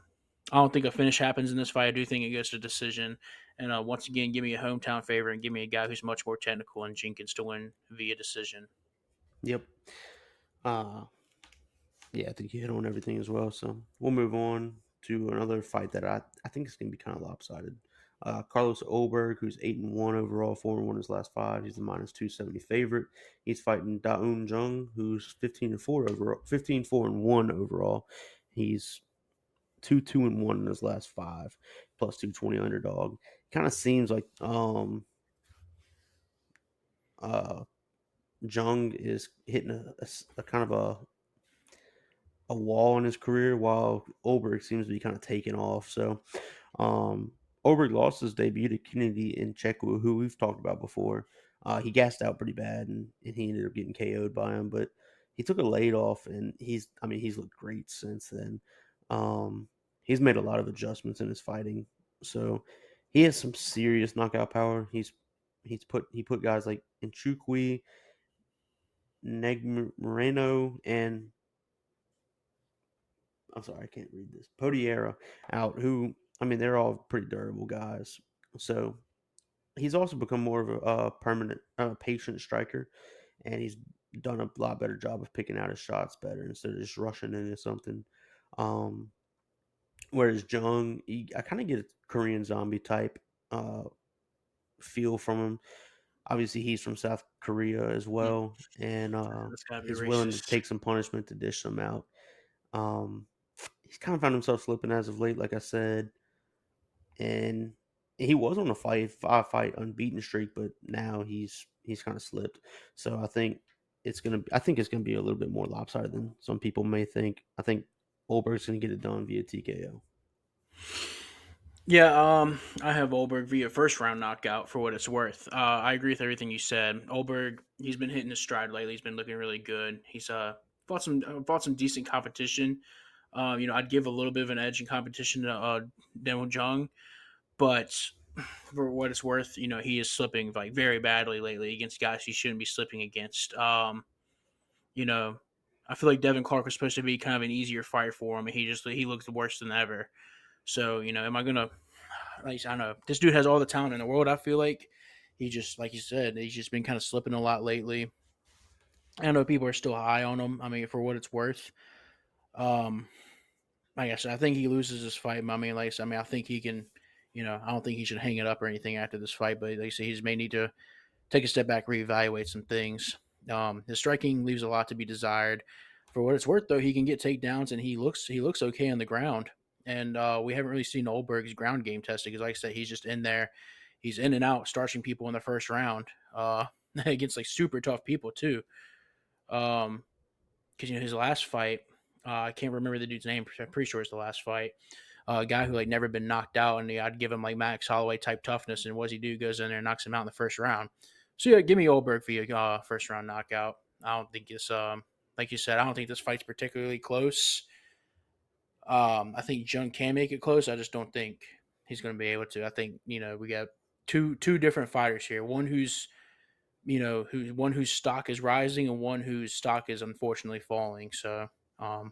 I don't think a finish happens in this fight. I do think it goes to decision. And once again, give me a hometown favorite and give me a guy who's much more technical and Jenkins to win via decision. Yep. Uh, yeah, I think you hit on everything as well. So we'll move on to another fight that I think is going to be kind of lopsided. Carlos Oberg, who's 8-1 overall, 4-1 his last five. He's the -270 favorite. He's fighting Daun Jung, who's 15-4 overall, 15-4-1 overall. He's 2-2-1 in his last five, plus 220 underdog. Kind of seems like uh Jung is hitting a kind of a wall in his career, while Oberg seems to be kind of taking off. So, Oberg lost his debut to Kennedy Ncaa, who we've talked about before. He gassed out pretty bad, and he ended up getting KO'd by him. But he took a laid off, and he's looked great since then. He's made a lot of adjustments in his fighting, so he has some serious knockout power. He put guys like Nchukwi, Neg Moreno, and I'm sorry, I can't read this. Podiera out, who, they're all pretty durable guys. So he's also become more of a permanent, patient striker, and he's done a lot better job of picking out his shots better instead of just rushing into something. Um, Whereas Jung, I kind of get a Korean zombie type uh, feel from him. Obviously, he's from South Korea as Mm, well, and that's gotta be is willing to racist. take some punishment to dish them out. Um, he's kind of found himself slipping as of late, like I said, and he was on a five fight unbeaten streak, but now he's kind of slipped. So I think it's gonna be a little bit more lopsided than some people may think. I think Olberg's gonna get it done via TKO. Yeah, I have Olberg via first round knockout for what it's worth. I agree with everything you said. Olberg, he's been hitting his stride lately. He's been looking really good. He's fought some decent competition. I'd give a little bit of an edge in competition to Demo Jung, but for what it's worth, he is slipping like very badly lately against guys he shouldn't be slipping against. You know, I feel like Devin Clark was supposed to be kind of an easier fight for him, and he looks worse than ever. So, am I gonna like I don't know. This dude has all the talent in the world. I feel like he just, like you said, he's just been kind of slipping a lot lately. I know people are still high on him. I mean, for what it's worth, um, like I said, I think he loses this fight. I think he can. I don't think he should hang it up or anything after this fight. But like I say, he just may need to take a step back, reevaluate some things. His striking leaves a lot to be desired. For what it's worth, though, he can get takedowns and he looks okay on the ground. And we haven't really seen Oldberg's ground game tested because, like I said, he's just in there. He's in and out, starching people in the first round against like super tough people too. Because his last fight, I can't remember the dude's name. I'm pretty sure it's the last fight. A guy who like never been knocked out, and I'd give him like Max Holloway type toughness. And what does he do? Goes in there and knocks him out in the first round. So yeah, give me Oldberg via first round knockout. I don't think it's like you said. I don't think this fight's particularly close. I think Jung can make it close. I just don't think he's going to be able to. I think we got two different fighters here. One who's one whose stock is rising and one whose stock is unfortunately falling. So um,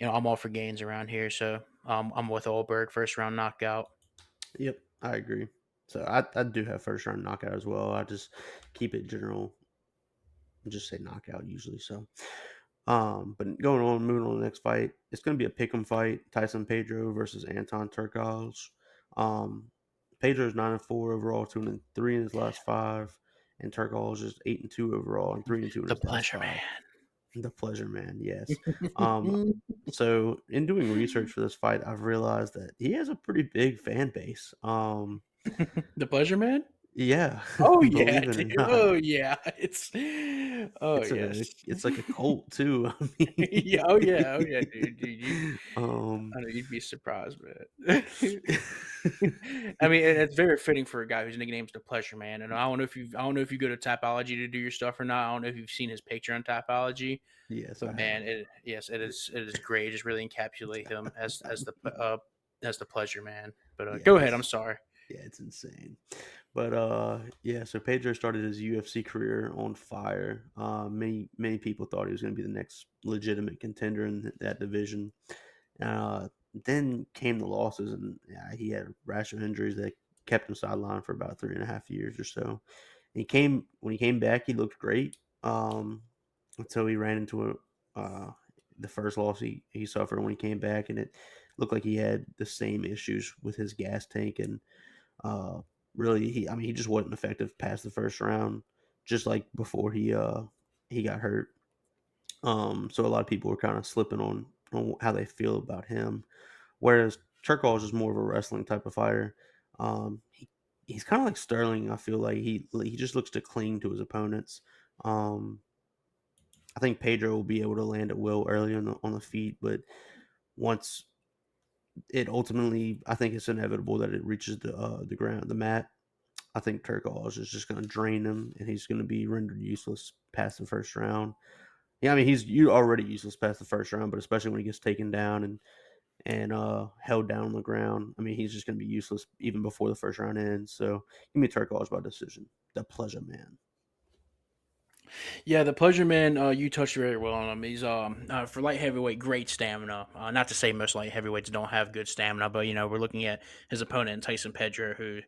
I'm all for gains around here. So I'm with Oldberg first round knockout. Yep, I agree. So I do have first round knockout as well. I just keep it general, just say knockout usually. So, but going on, moving on to the next fight, it's going to be a pick'em fight: Tyson Pedro versus Anton Turkalj. Um, Pedro's 9-4 overall, 2-3 in his last five, and Turkalj is 8-2 overall and 3-2 in The his last pleasure five. man. The pleasure, man. Yes. Um, so in doing research for this fight, I've realized that he has a pretty big fan base. The pleasure man. Yeah, Oh yeah, believe it or dude. not, Oh yeah. Oh yes. it's like a cult too. I mean, Yeah. Oh yeah. Oh yeah, dude. um, I know you'd be surprised, man. I mean, and it's very fitting for a guy whose nickname's the Pleasure Man. And I don't know if you go to Tapology to do your stuff or not. I don't know if you've seen his picture on Tapology, yes, I but have. man, yes, it is great. It just really encapsulate him as the Pleasure Man. But Yeah, go ahead. I'm sorry. it's insane. But yeah, so Pedro started his UFC career on fire. Many people thought he was going to be the next legitimate contender in that division. Then came the losses, and yeah, he had a rash of injuries that kept him sidelined for about 3.5 years or so. When he came back, he looked great. Until he ran into the first loss he suffered when he came back, and it looked like he had the same issues with his gas tank, and uh, really he just wasn't effective past the first round, just like before he got hurt. So a lot of people were kind of slipping on how they feel about him. Whereas Turkle is just more of a wrestling type of fighter. He's kind of like Sterling. I feel like he just looks to cling to his opponents. Um, I think Pedro will be able to land at will early on the feet, but once it ultimately, I think it's inevitable that it reaches the ground, the mat. I think Turkle is just going to drain him, and he's going to be rendered useless past the first round. Yeah, I mean you already useless past the first round, but especially when he gets taken down and held down on the ground. I mean, he's just going to be useless even before the first round ends. So give me Turkle by decision. The pleasure man. Yeah, the pleasure man. You touched very well on him. He's for light heavyweight, great stamina. Not to say most light heavyweights don't have good stamina, but we're looking at his opponent Tyson Pedro, who,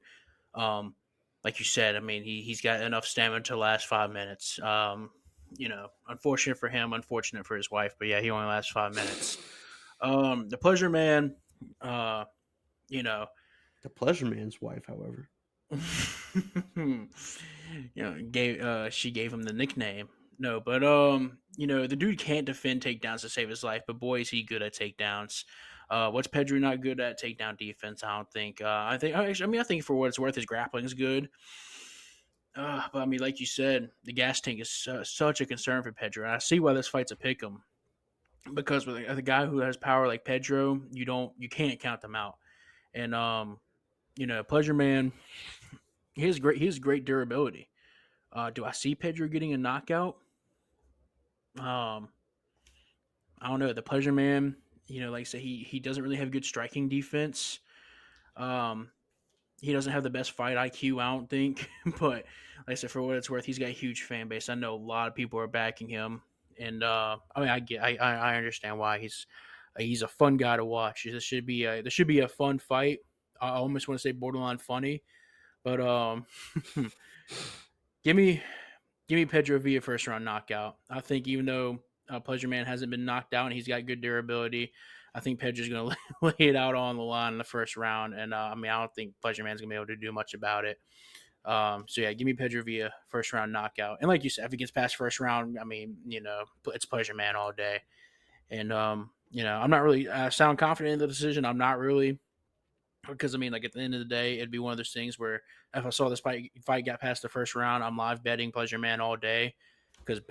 um, like you said, I mean he's got enough stamina to last 5 minutes. Unfortunate for him, unfortunate for his wife, but yeah, he only lasts 5 minutes. The pleasure man. Uh, you know, The pleasure man's wife, however. gave she gave him the nickname. No, but the dude can't defend takedowns to save his life, but boy is he good at takedowns. What's Pedro not good at? Takedown defense. I don't think. I think for what it's worth, his grappling is good. But I mean, like you said, the gas tank is such a concern for Pedro. And I see why this fight's a pick 'em because with a guy who has power like Pedro, you can't count them out. And Pleasure Man, he has great durability. Do I see Pedro getting a knockout? Um, I don't know. The Pleasure Man, like I said, he doesn't really have good striking defense. Um, he doesn't have the best fight IQ, I don't think. But like I said, for what it's worth, he's got a huge fan base. I know a lot of people are backing him, and I mean, I understand why he's a fun guy to watch. This should be a fun fight. I almost want to say borderline funny, but give me Give me Pedro via first round knockout. I think even though Pleasure Man hasn't been knocked out and he's got good durability, I think Pedro's going to lay it out on the line in the first round. And I mean, I don't think Pleasure Man's going to be able to do much about it. So yeah, give me Pedro via first round knockout. And like you said, if he gets past first round, I mean, it's Pleasure Man all day. And I'm not really sound confident in the decision. I'm not really because I mean, like at the end of the day, it'd be one of those things where if I saw this fight got past the first round, I'm live betting Pleasure Man all day because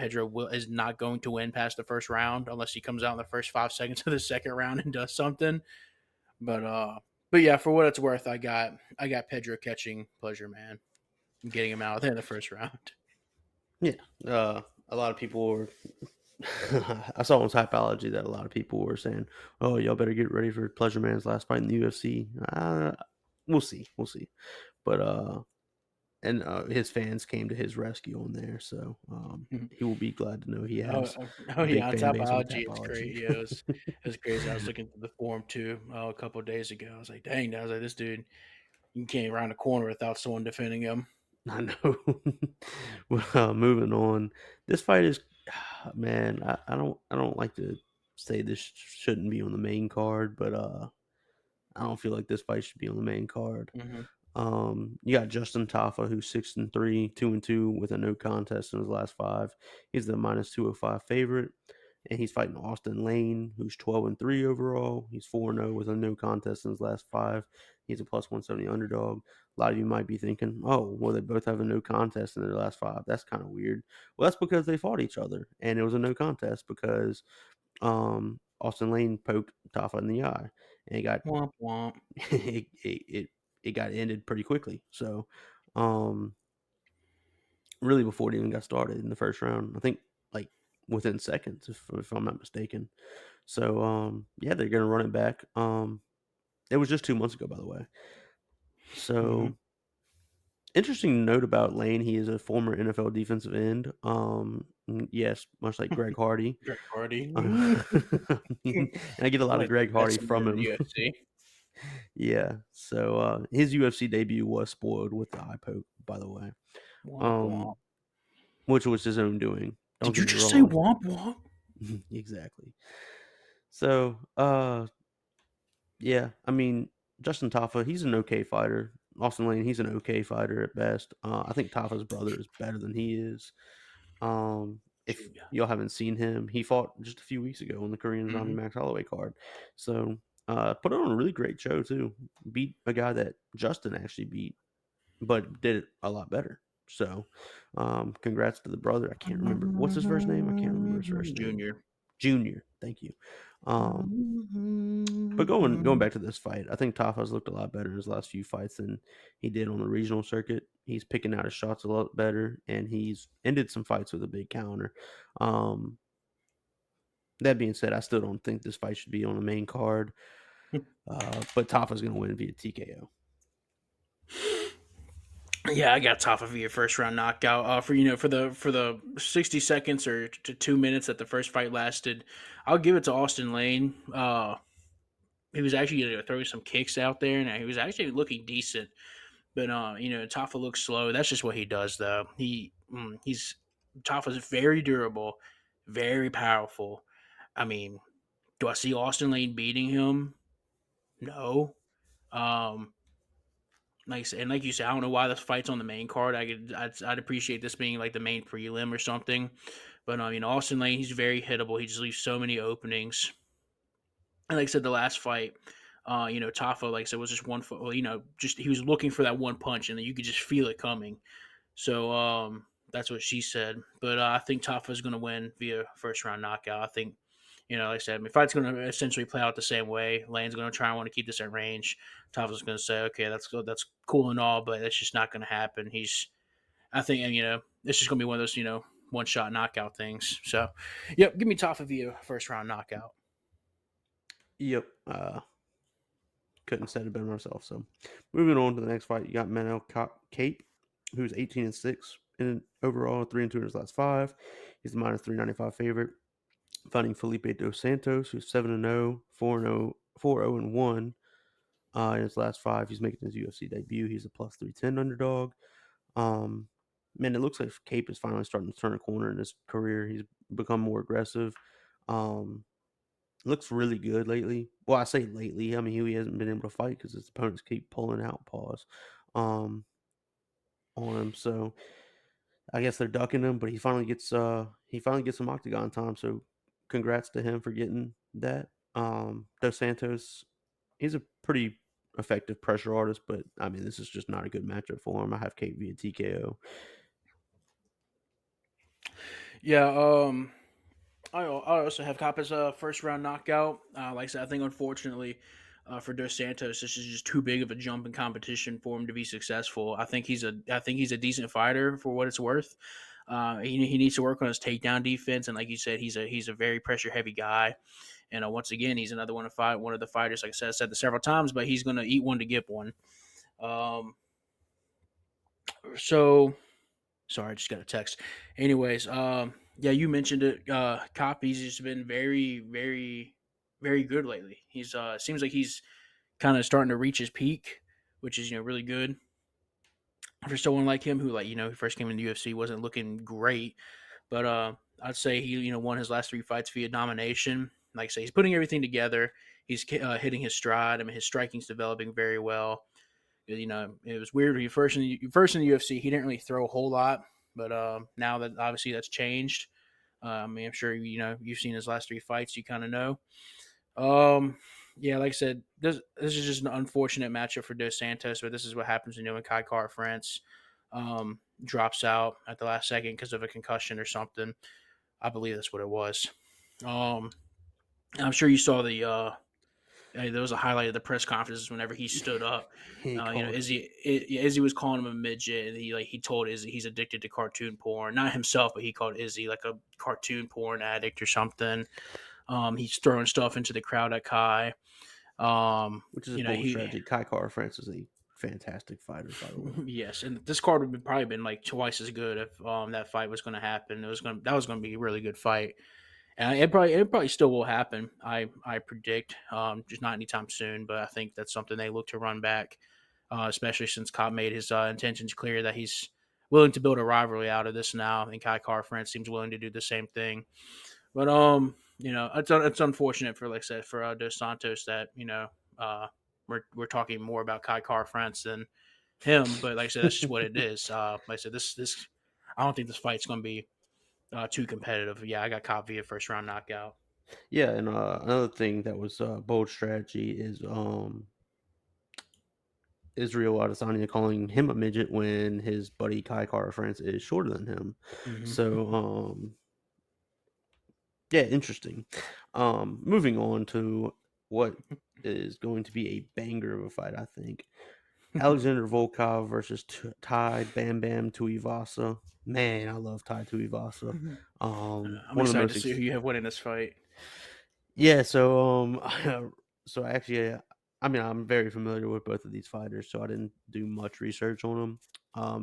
is not going to win past the first round unless he comes out in the first 5 seconds of the second round and does something. But uh, but yeah, for what it's worth, I got Pedro catching Pleasure Man and getting him out there in the first round. Yeah. A lot of people were. I saw on Typology that a lot of people were saying, "Oh, y'all better get ready for Pleasure Man's last fight in the UFC." We'll see. We'll see. But his fans came to his rescue on there, so he will be glad to know he Oh, has oh a yeah, big on fan base on Topology, it's great. Tapology. Yeah, it was crazy. I was looking through the forum too a couple of days ago. I was like, dang, I was like, this dude, you can't round a corner without someone defending him. I know. Well, moving on. This fight is, man. I don't like to say this shouldn't be on the main card, but I don't feel like this fight should be on the main card. Hmm. You got Justin Tafa, who's 6-3, 2-2 with a no contest in his last five. He's the -205 favorite, and he's fighting Austin Lane, who's 12-3 overall. He's 4-0 with a no contest in his last five. He's a +170 underdog. A lot of you might be thinking, oh, well, they both have a no contest in their last five. That's kind of weird. Well, that's because they fought each other, and it was a no contest because Austin Lane poked Tafa in the eye, and it got Womp womp. it got ended pretty quickly. So, um, really before it even got started in the first round, I think like within seconds, if I'm not mistaken. So, yeah, they're gonna run it back. It was just 2 months ago, by the way. Hmm. So Interesting note about Lane, he is a former NFL defensive end. Yes, much like Greg Hardy. Greg Hardy. And I get a I lot of like the Greg Hardy from messenger of the him. UFC. Yeah. So his UFC debut was spoiled with the eye poke, by the way. Womp womp. Um, which was his own doing. Don't Did you get me just say wrong. womp womp? Exactly. So yeah, I mean, Justin Tafa, he's an okay fighter. Austin Lane, he's an okay fighter at best. I think Tafa's brother is better than he is. If Junior. y'all haven't seen him, he fought just a few weeks ago on the Korean Zombie Mm-hmm. Max Holloway card. So put on a really great show too. Beat a guy that Justin actually beat, but did it a lot better. So congrats to the brother. I can't remember what's his first name. I can't remember his first name. Junior. Junior. Thank you. But going back to this fight, I think Tafa's looked a lot better in his last few fights than he did on the regional circuit. He's picking out his shots a lot better, and he's ended some fights with a big counter. Um, that being said, I still don't think this fight should be on the main card. But Tafa's going to win via TKO. Yeah, I got Tafa via first round knockout. For the 60 seconds or to 2 minutes that the first fight lasted, I'll give it to Austin Lane. He was actually going to throw some kicks out there, and he was actually looking decent. But Tafa looks slow. That's just what he does, though. He's Tafa's very durable, very powerful. I mean, do I see Austin Lane beating him? No. Um, like you said, I don't know why this fight's on the main card. I'd appreciate this being like the main prelim or something. But Austin Lane, he's very hittable. He just leaves so many openings. And like I said, the last fight, Tafa, like I said, was just one foot. Well, just he was looking for that one punch, and you could just feel it coming. So that's what she said. But I think Tafa's going to win via first round knockout. I think, like I said, fight's going to essentially play out the same way. Lane's going to try and want to keep this at range. Tafa's going to say, okay, that's good, that's cool and all, but that's just not going to happen. I think, and it's just going to be one of those, one shot knockout things. So, yep, give me Tafa via first round knockout. Yep. Couldn't said it better myself. So moving on to the next fight, you got Ncaa Cape, who's 18-6 in overall, 3-2 in his last five. He's the minus 395 favorite. Fighting Felipe Dos Santos, who's 7-0, 4-0, 4-0-1 in his last five. He's making his UFC debut. He's a plus 310 underdog. Man, it looks like Cape is finally starting to turn a corner in his career. He's become more aggressive. Looks really good lately. Well, I say lately. I mean, he hasn't been able to fight because his opponents keep pulling out um, on him. So I guess they're ducking him, but he finally gets some octagon time. So congrats to him for getting that. Dos Santos, he's a pretty effective pressure artist, but I mean, this is just not a good matchup for him. I have Kate via TKO. Yeah, I also have Cop as a first round knockout. Like I said, I think unfortunately for Dos Santos, this is just too big of a jump in competition for him to be successful. I think he's a decent fighter for what it's worth. He needs to work on his takedown defense, and like you said, he's a very pressure heavy guy. And once again, he's another one of the fighters. Like I said this several times, but he's going to eat one to get one. Um, so sorry, I just got a text. Anyways, yeah, you mentioned it. Copy's just been very, very, very good lately. He's seems like he's kind of starting to reach his peak, which is really good for someone like him who he first came in the UFC wasn't looking great, but I'd say he won his last three fights via domination. Like I say, he's putting everything together. He's hitting his stride. I mean, his striking's developing very well. It was weird. When he first in the UFC, he didn't really throw a whole lot, but now that obviously that's changed. I mean, I'm sure you've seen his last three fights. You kind of know. Yeah, like I said, this is just an unfortunate matchup for Dos Santos, but this is what happens when Kai Car France drops out at the last second because of a concussion or something. I believe that's what it was. Um, I'm sure you saw there was a highlight of the press conferences whenever he stood up. He called Izzy was calling him a midget, and he told Izzy he's addicted to cartoon porn. Not himself, but he called Izzy like a cartoon porn addict or something. He's throwing stuff into the crowd at Kai. which is a bold He strategy. Kai Car France is a fantastic fighter, by the way. Yes, and this card would have probably been like twice as good if that fight was going to happen. That was going to be a really good fight, and it probably still will happen. I predict, just not anytime soon, but I think that's something they look to run back, especially since Cobb made his intentions clear that he's willing to build a rivalry out of this now, and Kai Car France seems willing to do the same thing. But it's unfortunate for, like I said, for Dos Santos that we're talking more about Kai Car France than him. But like I said, that's just what it is. Like I said, this I don't think this fight's going to be too competitive. Yeah, I got Cobb via first round knockout. Yeah, and another thing that was bold strategy is Israel Adesanya calling him a midget when his buddy Kai Kara France is shorter than him. Hmm. So yeah, interesting. Moving on to what is going to be a banger of a fight, I think. Alexander Volkov versus Tai Bam Bam Tuivasa. Man, I love Tai Tuivasa. I'm One of the excited most to see who you have winning this fight. yeah. So so actually, I mean, I'm very familiar with both of these fighters, so I didn't do much research on them.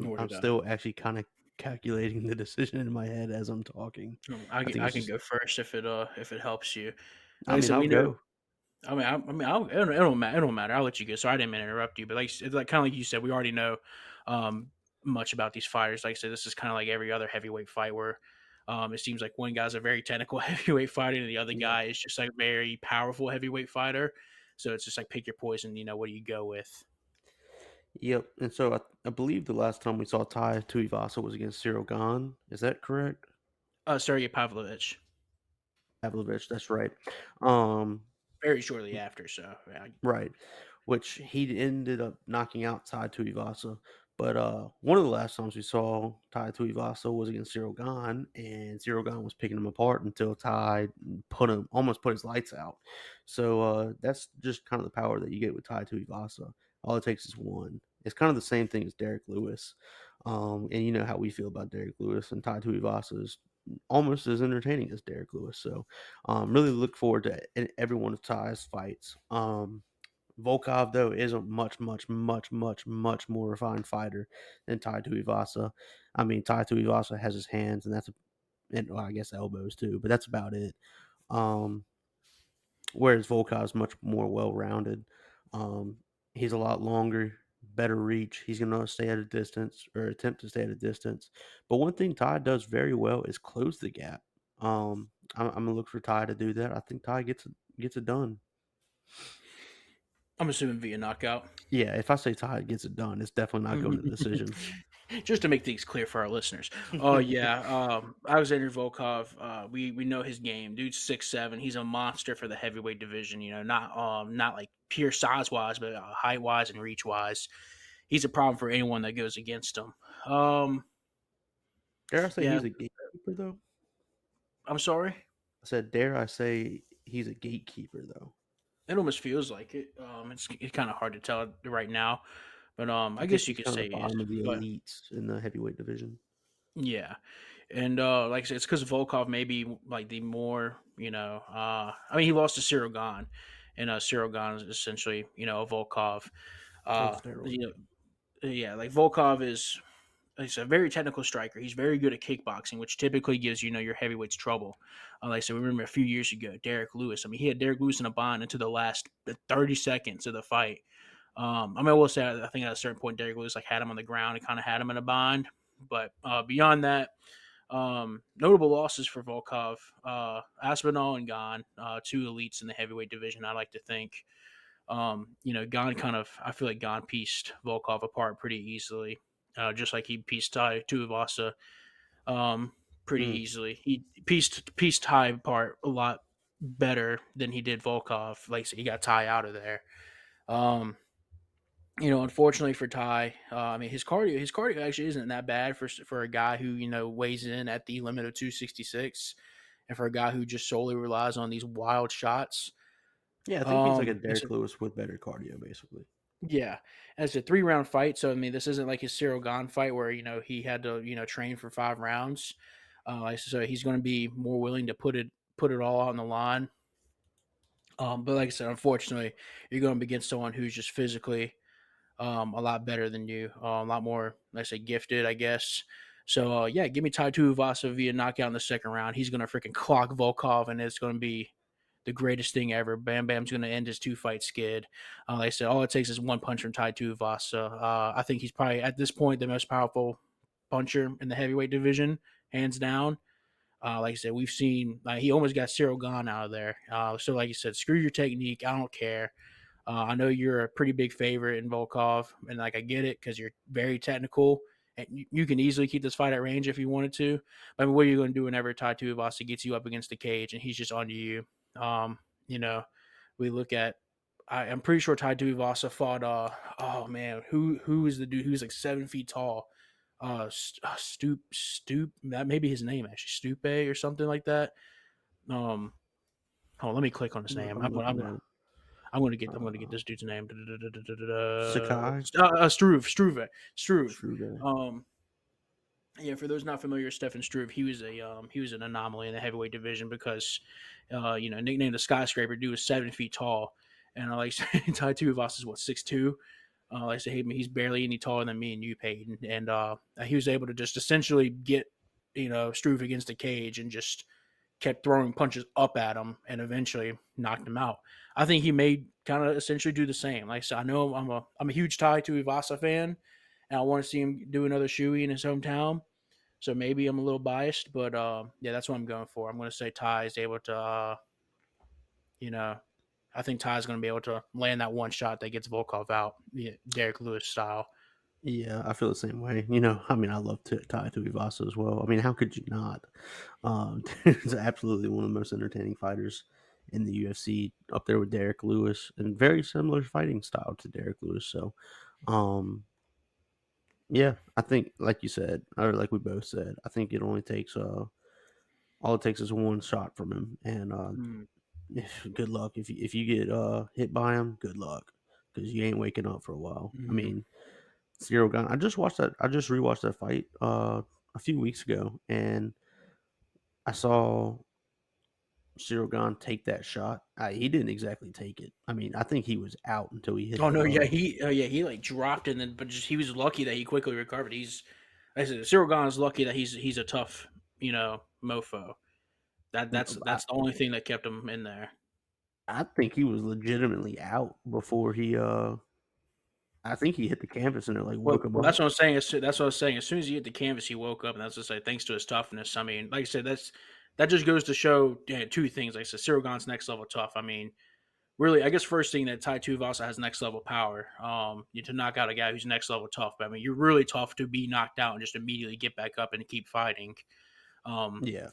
Nor I'm did I. still actually kind of calculating the decision in my head as I'm talking. I think I it's can just. go first if it helps you. I Like I mean, said, I'll we know. go. It don't matter. It don't matter. I'll let you go. Sorry, I didn't mean to interrupt you, but like it's like kind of like you said, we already know much about these fighters. Like I said, this is kind of like every other heavyweight fight where it seems like one guy's a very technical heavyweight fighter, and the other Yep. guy is just like a very powerful heavyweight fighter. So it's just like pick your poison. What do you go with? Yep. And so I believe the last time we saw Tai Tuivasa was against Cyril Gahn. Is that correct? Sergey Pavlovich. Pavlovich. That's right. Um, Very shortly after. So yeah. Right, which he ended up knocking out Tai Tuivasa. But one of the last times we saw Tai Tuivasa was against Cyril Gahn, and Cyril Gahn was picking him apart until Tai almost put his lights out. So that's just kind of the power that you get with Tai Tuivasa. All it takes is one. It's kind of the same thing as Derek Lewis, and you know how we feel about Derek Lewis, and Tai Tuivasa is almost as entertaining as Derek Lewis. So really look forward to every one of Ty's fights. Volkov, though, is a much, much, much, much, much more refined fighter than Tai Tuivasa. I mean, Tai Tuivasa has his hands, and well, I guess elbows too, but that's about it. Um, whereas Volkov is much more well rounded. Um, he's a lot longer, better reach. He's going to stay at a distance or attempt to stay at a distance. But one thing Ty does very well is close the gap. I'm going to look for Ty to do that. I think Ty gets it done. I'm assuming via knockout. Yeah, if I say Ty gets it done, it's definitely not going to decision. Just to make things clear for our listeners. Oh yeah, Alexander Volkov. We know his game. Dude's 6'7". He's a monster for the heavyweight division. Not like pure size wise, but height wise and reach wise. He's a problem for anyone that goes against him. Um, Dare I say yeah, he's a gatekeeper, though? I'm sorry. I said, dare I say he's a gatekeeper, though? It almost feels like it. It's kind of hard to tell right now, but I I think guess you he's could kind of say the he is. bottom of the But elites in the heavyweight division. yeah, and like I said, it's because Volkov may be like the more I mean, he lost to Cyril Gahn, and Cyril Gahn is essentially a Volkov. On Uh, steroids. you yeah, like Volkov is. He's a very technical striker. He's very good at kickboxing, which typically gives your heavyweights trouble. Like I said, we remember a few years ago, Derek Lewis. I mean, he had Derek Lewis in a bind into the 30 seconds of the fight. I mean, I will say, I think at a certain point, Derek Lewis had him on the ground and kind of had him in a bind. But beyond that, notable losses for Volkov, Aspinall and Gahn, two elites in the heavyweight division. I like to think. Gahn I feel like Gahn pieced Volkov apart pretty easily, just like he pieced Tai Tuivasa pretty Mm. easily. He pieced Tai apart a lot better than he did Volkov. Like I said, he got Tai out of there. Um, unfortunately for Ty, I mean his cardio actually isn't that bad for a guy who weighs in at the limit of 266, and for a guy who just solely relies on these wild shots. Yeah, I think he's like a It's Derek Lewis with better cardio, basically. Yeah, and it's a 3 round fight. So I mean, this isn't like his Cyril Gahn fight where he had to train for 5 rounds. So he's going to be more willing to put it all out on the line. But like I said, unfortunately, you're going to be against someone who's just physically a lot better than you, a lot more, let's say, gifted, I guess. So yeah, give me Tai Tuivasa via knockout in the second round. He's gonna freaking clock Volkov, and it's gonna be the greatest thing ever. Bam Bam's gonna end his 2 fight skid. Like I said, all it takes is one punch from Tai Tuivasa. I think he's probably at this point the most powerful puncher in the heavyweight division, hands down. Like I said, we've seen he almost got Cyril Gahn out of there. So like you said, screw your technique. I don't care. I know you're a pretty big favorite in Volkov, and like I get it because you're very technical, and you can easily keep this fight at range if you wanted to. But I mean, what are you going to do whenever Tai Tuivasa gets you up against the cage and he's just onto you? You know, we look at. I'm pretty sure Tai Tuivasa fought. Oh man, who is the dude who's like 7 feet tall? Stoop. That may be his name actually, Stupe or something like that. Um, oh, let me click on his name. I'm looking at I'm gonna get this dude's name. Sakai, Struve. Struve. Yeah, for those not familiar, Stefan Struve, he was an anomaly in the heavyweight division because, nicknamed the skyscraper, dude was 7 feet tall, and like Tai Tuivasa is what 6'2". Like I say, hey, he's barely any taller than me and you, Peyton, and he was able to just essentially get Struve against the cage and just kept throwing punches up at him and eventually knocked him out. I think he may kind of essentially do the same. Like I said, I know I'm a huge Tai Tuivasa fan, and I want to see him do another shoey in his hometown. So maybe I'm a little biased, but yeah, that's what I'm going for. I'm going to say Ty is able to, you know, I think Ty's going to be able to land that one shot that gets Volkov out, Derek Lewis style. Yeah, I feel the same way. I mean, I love Tai Tuivasa as well. I mean, how could you not? He's absolutely one of the most entertaining fighters in the UFC, up there with Derek Lewis, and very similar fighting style to Derek Lewis. So, um, yeah, I think, like you said, or like we both said, I think it only takes all it takes is one shot from him, and Mm. good luck if you get hit by him. Good luck because you ain't waking up for a while. I Mm. mean, Zero Gun. I just watched that. I just rewatched that fight a few weeks ago, and I saw Cyril Gahn take that shot. He didn't exactly take it. I mean, I think he was out until he hit Oh no, the. he like dropped and then, but just he was lucky that he quickly recovered. Like I said, Cyril Gahn is lucky that he's a tough, mofo. That's the only thing that kept him in there. I think he was legitimately out before he. I think he hit the canvas and it like woke him Well, that's up. what I'm saying. That's what I was saying. As soon as he hit the canvas, he woke up, and that's just like thanks to his toughness. I mean, like I said, that just goes to show two things. Like I said, Cyril Gahn's next level tough. I mean, really, I guess first thing that Tai Tuivasa has next level power. To knock out a guy who's next level tough. But I mean, you're really tough to be knocked out and just immediately get back up and keep fighting. Yeah,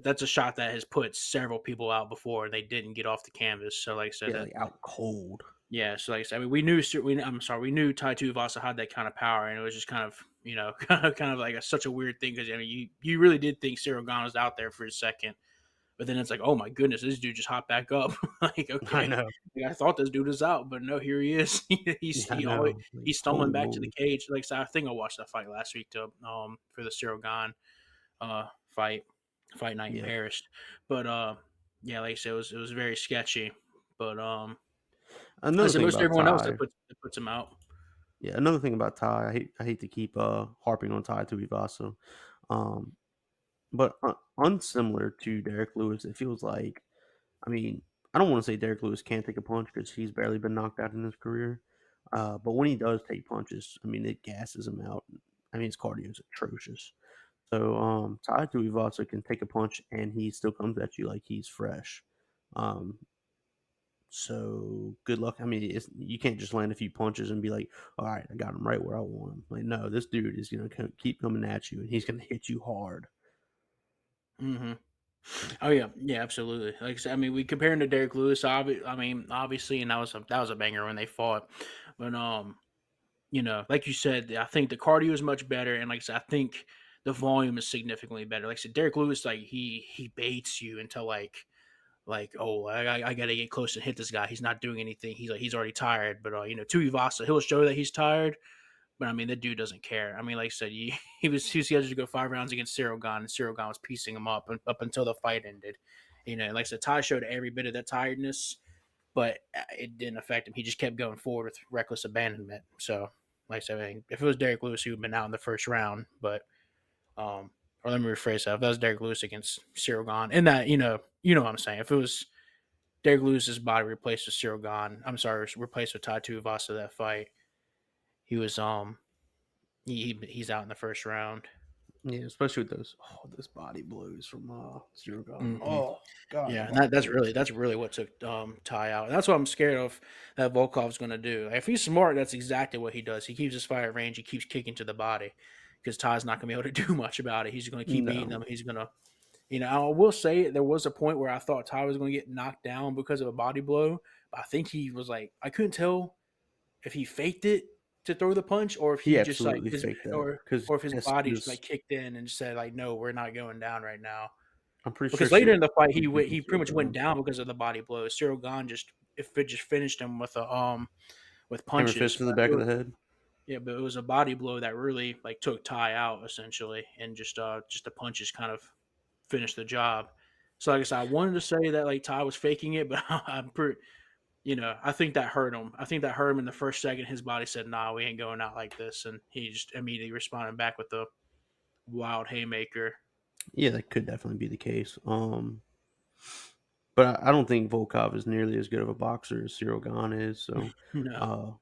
That's a shot that has put several people out before and they didn't get off the canvas. So, like I said, yeah, like out cold. yeah, so like I said, I mean, we knew Tai Tuivasa had that kind of power, and it was just kind of, kind of like such a weird thing because I mean, you really did think Cyril Gahn was out there for a second, but then it's like, oh my goodness, this dude just hopped back up. Like, I okay, know. like, I thought this dude was out, but no, here he is. he's I he always know. Like, he's stumbling holy back to the moly. cage. Like, so I think I watched that fight last week to for the Cyril Gahn fight night in Yeah. Paris, but yeah, like I said, it was very sketchy, but I Another said thing most about everyone else Ty. that puts him out. Yeah, another thing about Ty. I hate to keep harping on Ty Tuivasa. Um, but unsimilar to Derek Lewis, it feels like. I mean, I don't want to say Derek Lewis can't take a punch because he's barely been knocked out in his career. But when he does take punches, I mean, it gasses him out. I mean, his cardio is atrocious. So Tai Tuivasa can take a punch and he still comes at you like he's fresh. Um, so good luck. I mean, you can't just land a few punches and be like, "All right, I got him right where I want him." Like, no, this dude is gonna keep coming at you and he's gonna hit you hard. Hmm. Oh yeah, yeah, absolutely. Like I said, I mean, we compare him to Derek Lewis. I mean, obviously, and that was a banger when they fought. But like you said, I think the cardio is much better, and like I said, I think the volume is significantly better. Like I said, Derek Lewis, like he baits you until oh, I got to get close and hit this guy. He's not doing anything. He's already tired. But Tuivasa, he'll show that he's tired. But I mean, that dude doesn't care. I mean, like I said, he was scheduled to go 5 rounds against Cyril Gahn, and Cyril Gahn was piecing him up until the fight ended. Like I said, Ty showed every bit of that tiredness. but it didn't affect him. He just kept going forward with reckless abandonment. So, like I said, I mean, if it was Derek Lewis, he would have been out in the first round. But, or let me rephrase that: if that was Derek Lewis against Cyril Gahn, and that what I'm saying. If it was Derek Lewis's body replaced with Cyril Gahn, I'm sorry, replaced with Tai Tuivasa that fight, he was he's out in the first round. Yeah, especially with those body blows from Zero Gun. Mm-hmm. Oh God, the Yeah, and body that's blows. really what took Ty out, and that's what I'm scared of that Volkov's going to do. If he's smart, that's exactly what he does. He keeps his fire at range. He keeps kicking to the body because Ty's not going to be able to do much about it. He's going to keep beating No, him. He's going to, I will say there was a point where I thought Ty was going to get knocked down because of a body blow, but I think he was like I couldn't tell if he faked it to throw the punch or if he he just like absolutely his faked that because or if his as body soon just as like kicked in and just said like no, we're not going down right now. I'm pretty sure Because later Cyril in the fight, was beating he pretty Zero much went Gun. down because of the body blows. Cyril Gahn just finished him with Hammer punches. fist to the back of the head. Yeah, but it was a body blow that really like took Ty out essentially, and just the punches kind of finished the job. So like I said, I wanted to say that like Ty was faking it, but I'm pretty I think that hurt him. I think that hurt him in the first second. His body said, "Nah, we ain't going out like this," and he just immediately responded back with the wild haymaker. Yeah, that could definitely be the case. But I don't think Volkov is nearly as good of a boxer as Cyril Gahn is. So, No. uh,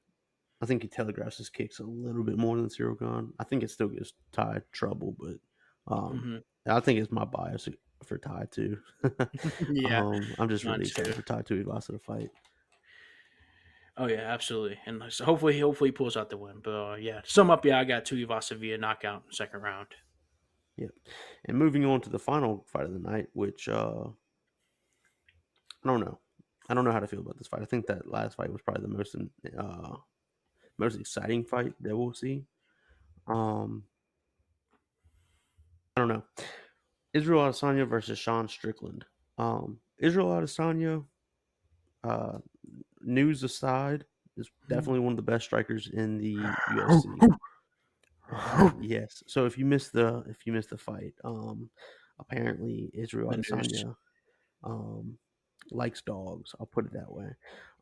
I think he telegraphs his kicks a little bit more than Cyril Gahn. I think it still gives Ty trouble, but um, Hmm. I think it's my bias for Ty too. Yeah, I'm just mine really too. excited for Ty Tuivasa to fight. Oh yeah, absolutely. And like, so hopefully he pulls out the win. But yeah, to sum up, yeah, I got Tuivasa via knockout second round. Yep. And moving on to the final fight of the night, which I don't know. I don't know how to feel about this fight. I think that last fight was probably the most exciting fight that we'll see. Um, I don't know. Israel Adesanya versus Sean Strickland. Israel Adesanya, uh, news aside, is definitely one of the best strikers in the UFC. Yes. So if you missed the fight, apparently Israel The news. Adesanya um, likes dogs. I'll put it that way.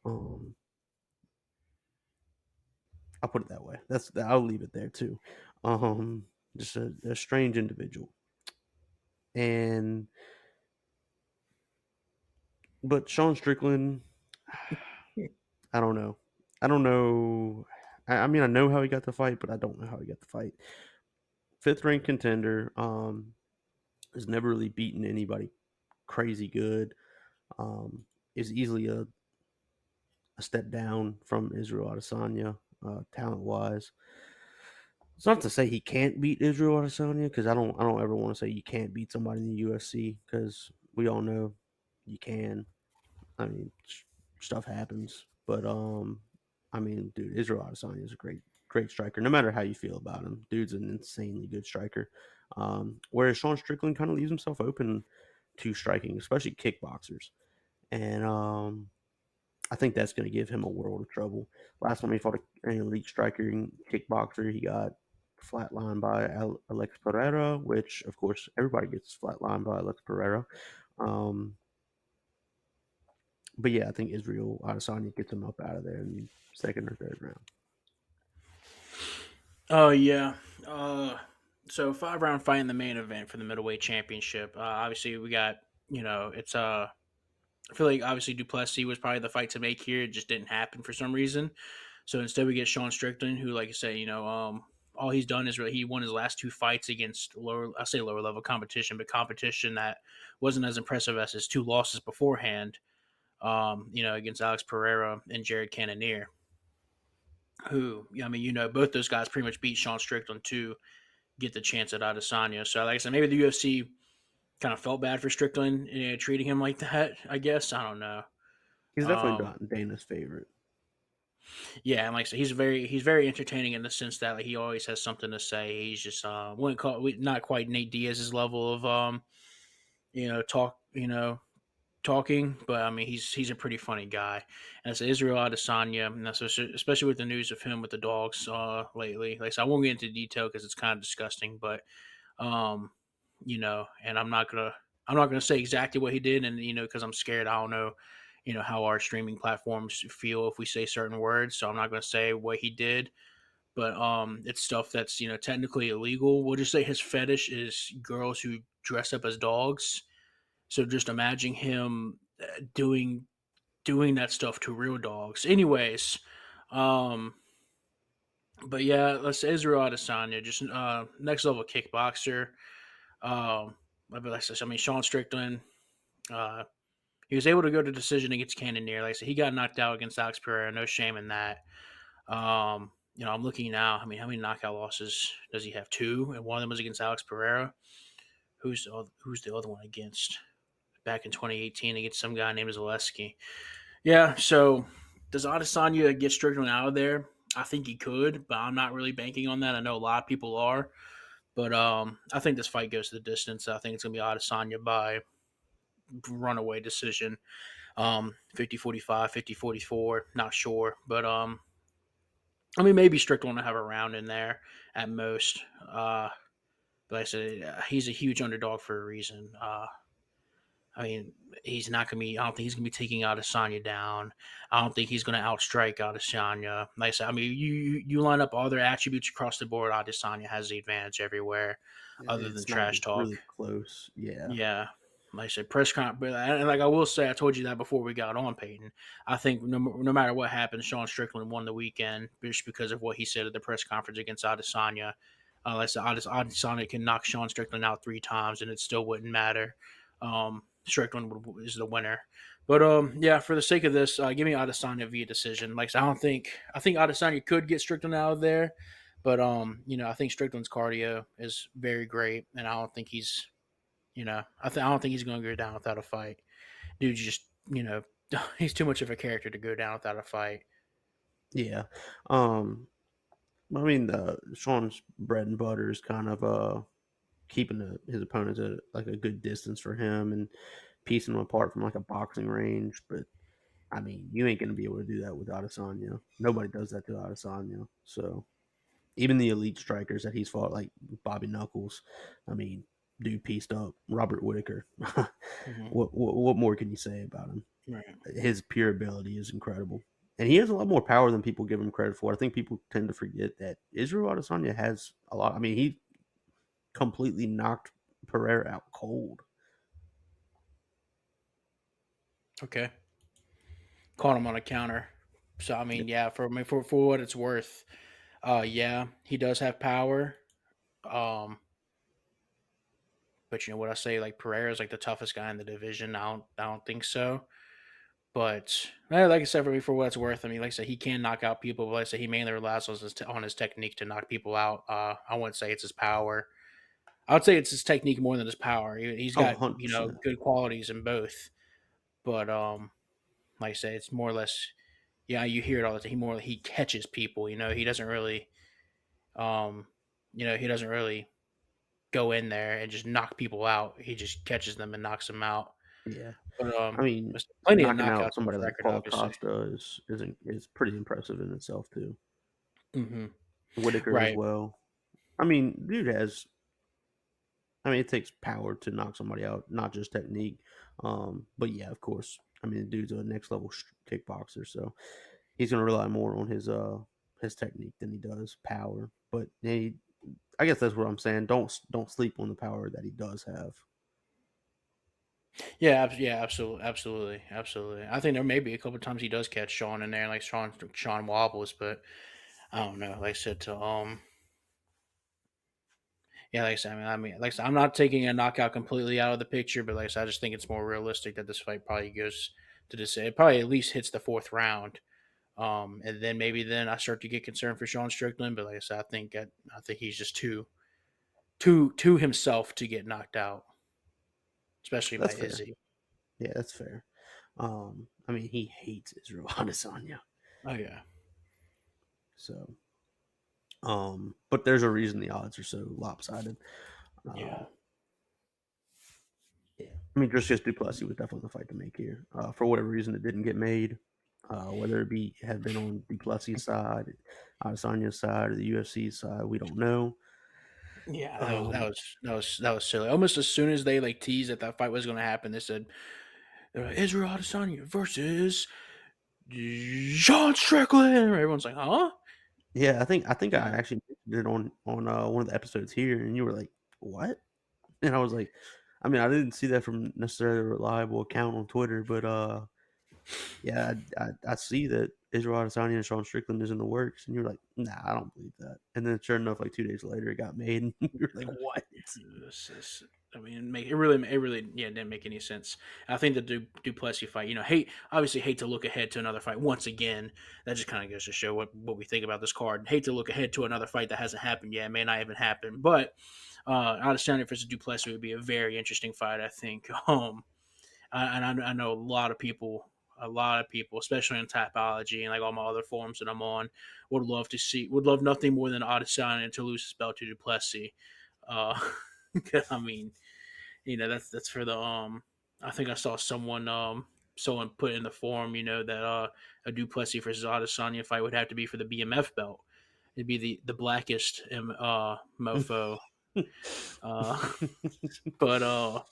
Um, I'll put it that way. I'll leave it there too. Just a strange individual, and but Sean Strickland, I don't know. I don't know. I mean, I know how he got the fight, but I don't know how he got the fight. Fifth ranked contender. Has never really beaten anybody crazy good. Is easily a step down from Israel Adesanya, talent wise. It's not to say he can't beat Israel Adesanya because I don't ever want to say you can't beat somebody in the UFC because we all know you can. I mean, stuff happens, but I mean, dude, Israel Adesanya is a great striker. No matter how you feel about him, dude's an insanely good striker. Whereas Sean Strickland kind of leaves himself open to striking, especially kickboxers, and I think that's going to give him a world of trouble. Last time he fought an elite striker and kickboxer, he got flatlined by Alex Pereira, which, of course, everybody gets flatlined by Alex Pereira. Um, but yeah, I think Israel Adesanya gets him up out of there in the second or third round. Oh yeah. So 5 round fight in the main event for the middleweight championship. Obviously we got it's I feel like obviously Duplessis was probably the fight to make here. It just didn't happen for some reason. So instead we get Sean Strickland, who like I say, all he's done is really he won his last 2 fights against lower level competition, but competition that wasn't as impressive as his 2 losses beforehand. Against Alex Pereira and Jared Cannonier, who I mean, both those guys pretty much beat Sean Strickland to get the chance at Adesanya. So, like I said, maybe the UFC kind of felt bad for Strickland, treating him like that. I guess I don't know. He's definitely Um, not Dana's favorite. yeah, and like I said, he's very entertaining in the sense that like he always has something to say. He's just wouldn't call not quite Nate Diaz's level of talk talking, but I mean he's a pretty funny guy. And it's Israel Adesanya, and that's especially with the news of him with the dogs lately. Like so I won't get into detail because it's kind of disgusting, but um, and I'm not gonna say exactly what he did, and because I'm scared. I don't know. how our streaming platforms feel if we say certain words. So I'm not going to say what he did, but it's stuff that's technically illegal. We'll just say his fetish is girls who dress up as dogs. So just imagine him doing that stuff to real dogs. Anyways, um, but yeah, let's say Israel Adesanya, just next level kickboxer. I mean Sean Strickland. Uh, he was able to go to decision against Cannonier. Like I said, he got knocked out against Alex Pereira. No shame in that. I'm looking now. I mean, how many knockout losses does he have? Two, and one of them was against Alex Pereira. Who's the other one against? Back in 2018 against some guy named Zaleski. Yeah. So does Adesanya get Strickland out of there? I think he could, but I'm not really banking on that. I know a lot of people are, but I think this fight goes to the distance. I think it's gonna be Adesanya by runaway decision. 50-45, 50-44, not sure, but I mean, maybe Strickland will have a round in there at most. But like I said, he's a huge underdog for a reason. I mean, he's not gonna be. I don't think he's gonna be taking Adesanya down. I don't think he's gonna outstrike Adesanya. Like I said, I mean, you line up all their attributes across the board. Adesanya has the advantage everywhere, other than It's not trash even talk. really close. Yeah. Yeah. Like I said, press con, and like I will say, I told you that before we got on, Peyton. I think no matter what happens, Sean Strickland won the weekend just because of what he said at the press conference against Adesanya. Like I said, Adesanya can knock Sean Strickland out 3 times, and it still wouldn't matter. Is the winner. But yeah, for the sake of this, give me Adesanya via decision. Like I think Adesanya could get Strickland out of there, but I think Strickland's cardio is very great, and I don't think he's I don't think he's going to go down without a fight. Dude, just he's too much of a character to go down without a fight. Yeah. Um, I mean, Sean's bread and butter is kind of keeping his opponents at like a good distance for him and piecing them apart from like a boxing range. But I mean, you ain't gonna be able to do that with Adesanya. Nobody does that to Adesanya. So even the elite strikers that he's fought, like Bobby Knuckles, I mean, dude pieced up Robert Whitaker. Hmm. What more can you say about him? Right. His pure ability is incredible. And he has a lot more power than people give him credit for. I think people tend to forget that Israel Adesanya has a lot. I mean, he completely knocked Pereira out cold. Okay. Caught him on a counter. So I Yeah. mean, yeah, for what it's worth, yeah, he does have power. Um, but you know what I say, like Pereira is like the toughest guy in the division. I don't think so. But like I said, for what it's worth, I mean, like I said, he can knock out people. But like I said, he mainly relies on his technique to knock people out. I wouldn't say it's his power. I would say it's his technique more than his power. He's Oh, got 100%. good qualities in both, but like I say, it's more or less. Yeah, you hear it all the time. He catches people. He doesn't really um, he doesn't really go in there and just knock people out. He just catches them and knocks them out. Yeah. But I mean, there's plenty of knocking out knockouts on his somebody like record, Paul obviously. Costa is pretty impressive in itself too. Hmm. Whitaker as Right. well. I mean, dude has. I mean, it takes power to knock somebody out, not just technique. But yeah, of course. I mean, the dude's a next level kickboxer, so he's gonna rely more on his technique than he does power. But I guess that's what I'm saying. Don't sleep on the power that he does have. Yeah, yeah, absolutely, absolutely, absolutely. I think there may be a couple of times he does catch Sean in there, like Sean wobbles, but I don't know. Like I said, yeah, like I said, like I said, I'm not taking a knockout completely out of the picture, but like I said, I just think it's more realistic that this fight probably goes to this. It probably at least hits the fourth round, and then I start to get concerned for Sean Strickland. But like I said, I think he's just too himself to get knocked out, especially by That's fair. Izzy. Yeah, that's fair. I mean, he hates Israel Adesanya, Oh yeah, so but there's a reason the odds are so lopsided. yeah. Um, yeah, I mean, just Duplessis was definitely the fight to make here. For whatever reason, it didn't get made. Whether it be had been on Duplessis' side, Adesanya's side, or the UFC side, we don't know. Yeah, Um, that was silly. Almost as soon as they like teased that fight was going to happen, they said Israel Adesanya versus Sean Strickland. Everyone's like, huh? Yeah, I think I Yeah. actually mentioned it on one of the episodes here, and you were like, "What?" And I was like, I mean, I didn't see that from necessarily a reliable account on Twitter, but yeah, I see that Israel Adesanya and Sean Strickland is in the works, and you're like, "Nah, I don't believe that." And then sure enough, like 2 days later, it got made, and you're like, "What?" I mean, it really, yeah, didn't make any sense. I think the Duplessis fight, obviously hate to look ahead to another fight once again. That just kind of goes to show what we think about this card. Hate to look ahead to another fight that hasn't happened yet, may not even happen. But Adesanya versus Duplessis would be a very interesting fight, I think. I know a lot of people, especially on Tapology and like all my other forums that I'm on, would love nothing more than Adesanya to lose his belt to Duplessis. Uh, I mean, that's for the I think I saw someone put in the forum, that a Duplessis versus Adesanya fight would have to be for the BMF belt. It'd be the blackest mofo. Uh, but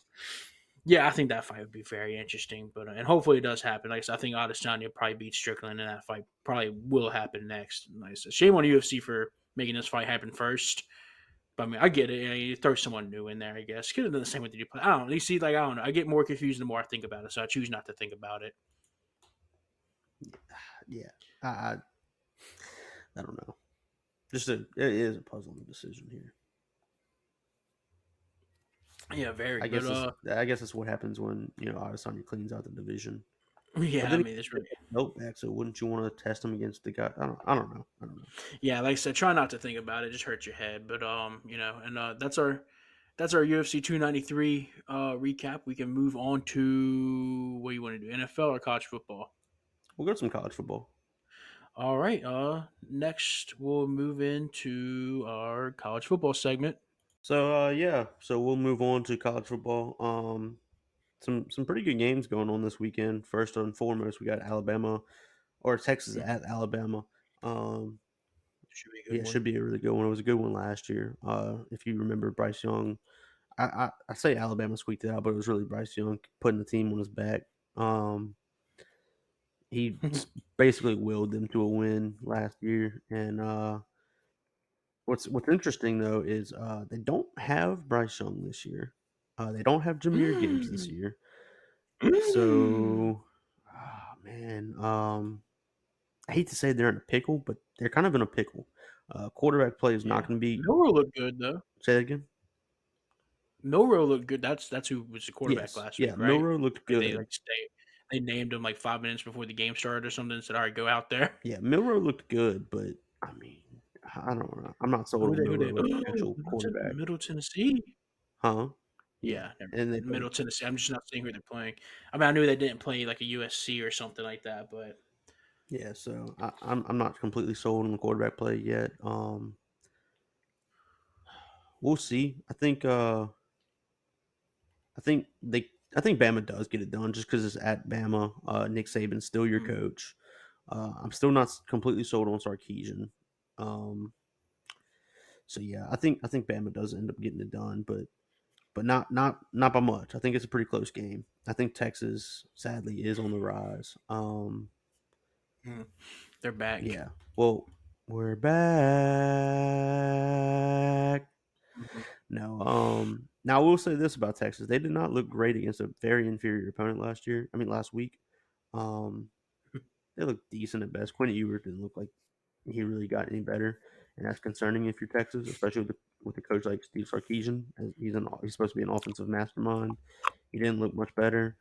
yeah, I think that fight would be very interesting. But and hopefully it does happen. Like I said, I think Adesanya probably beats Strickland, and that fight probably will happen next. Like I said, shame on UFC for making this fight happen first. But I mean, I get it. You throw someone new in there, I guess. Could have done the same with the Duplessis. I don't know. You see, like I don't know. I get more confused the more I think about it, so I choose not to think about it. Yeah, I I don't know. It is a puzzling decision here. Yeah, very. But I guess that's what happens when Adesanya cleans out the division. But yeah, I then he mean, it's gets really. the belt back, so wouldn't you want to test him against the guy? I don't know. I don't know. Yeah, like I said, try not to think about it. Just hurt your head. But and that's our UFC 293 recap. We can move on to what you want to do, NFL or college football. We'll go to some college football. All right. Next we'll move into our college football segment. So yeah, so we'll move on to college football. Some pretty good games going on this weekend. First and foremost, we got Alabama or Texas Hmm. at Alabama. Um, Should be a good yeah, it one. should be a really good one. It was a good one last year. If you remember Bryce Young, I say Alabama squeaked it out, but it was really Bryce Young putting the team on his back. Um, he basically willed them to a win last year. And what's interesting though is they don't have Bryce Young this year. They don't have Jameer Gibbs this Mm. year. Mm. So, man, I hate to say they're in a pickle, but they're kind of in a pickle. Quarterback play is not Yeah, going to be. Milrow looked good though. Say that again. Milrow looked good. That's who was the quarterback Yes, last yeah. week, right? Milrow looked Like they good. they named him like 5 minutes before the game started or something. And said, "All right, go out there." Yeah, Milrow looked good, but I mean, I don't know. I'm not sold Who on they? Who they? Milrow as a potential quarterback, Middle Tennessee. huh? Yeah, Yeah, never and they mind. play. Middle Tennessee. I'm just not seeing who they're playing. I mean, I knew they didn't play like a USC or something like that, but Yeah, so I'm not completely sold on the quarterback play yet. We'll see. I think Bama does get it done just because it's at Bama. Nick Saban's still your mm, coach. I'm still not completely sold on Sarkeesian. Um, so yeah, I think Bama does end up getting it done, but not by much. I think it's a pretty close game. I think Texas sadly is on the rise. mm, they're back. Yeah. Well, we're back. Mhm. No. Now I will say this about Texas: they did not look great against a very inferior opponent last year. I mean, last week. Um, they looked decent at best. Quinn Ewers didn't look like he really got any better, and that's concerning if you're Texas, especially with a coach like Steve Sarkisian. As he's supposed to be an offensive mastermind. He didn't look much better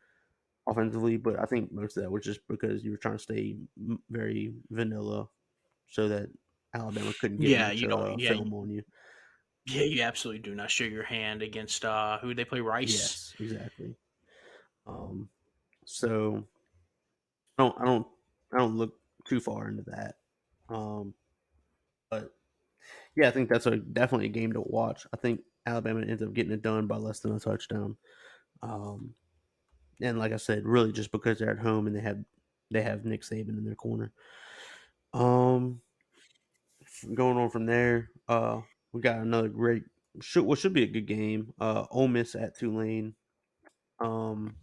offensively, but I think most of that was just because you were trying to stay very vanilla, so that Alabama couldn't get Yeah, much you don't. film on you. Yeah, you absolutely do not show your hand against who they play Rice. Yes, exactly. Um, so I don't look too far into that. Um, but yeah, I think that's definitely a game to watch. I think Alabama ends up getting it done by less than a touchdown. Um, and like I said, really just because they're at home and they have Nick Saban in their corner. Um, going on from there, we got another great what should be a good game. Ole Miss at Tulane. Um,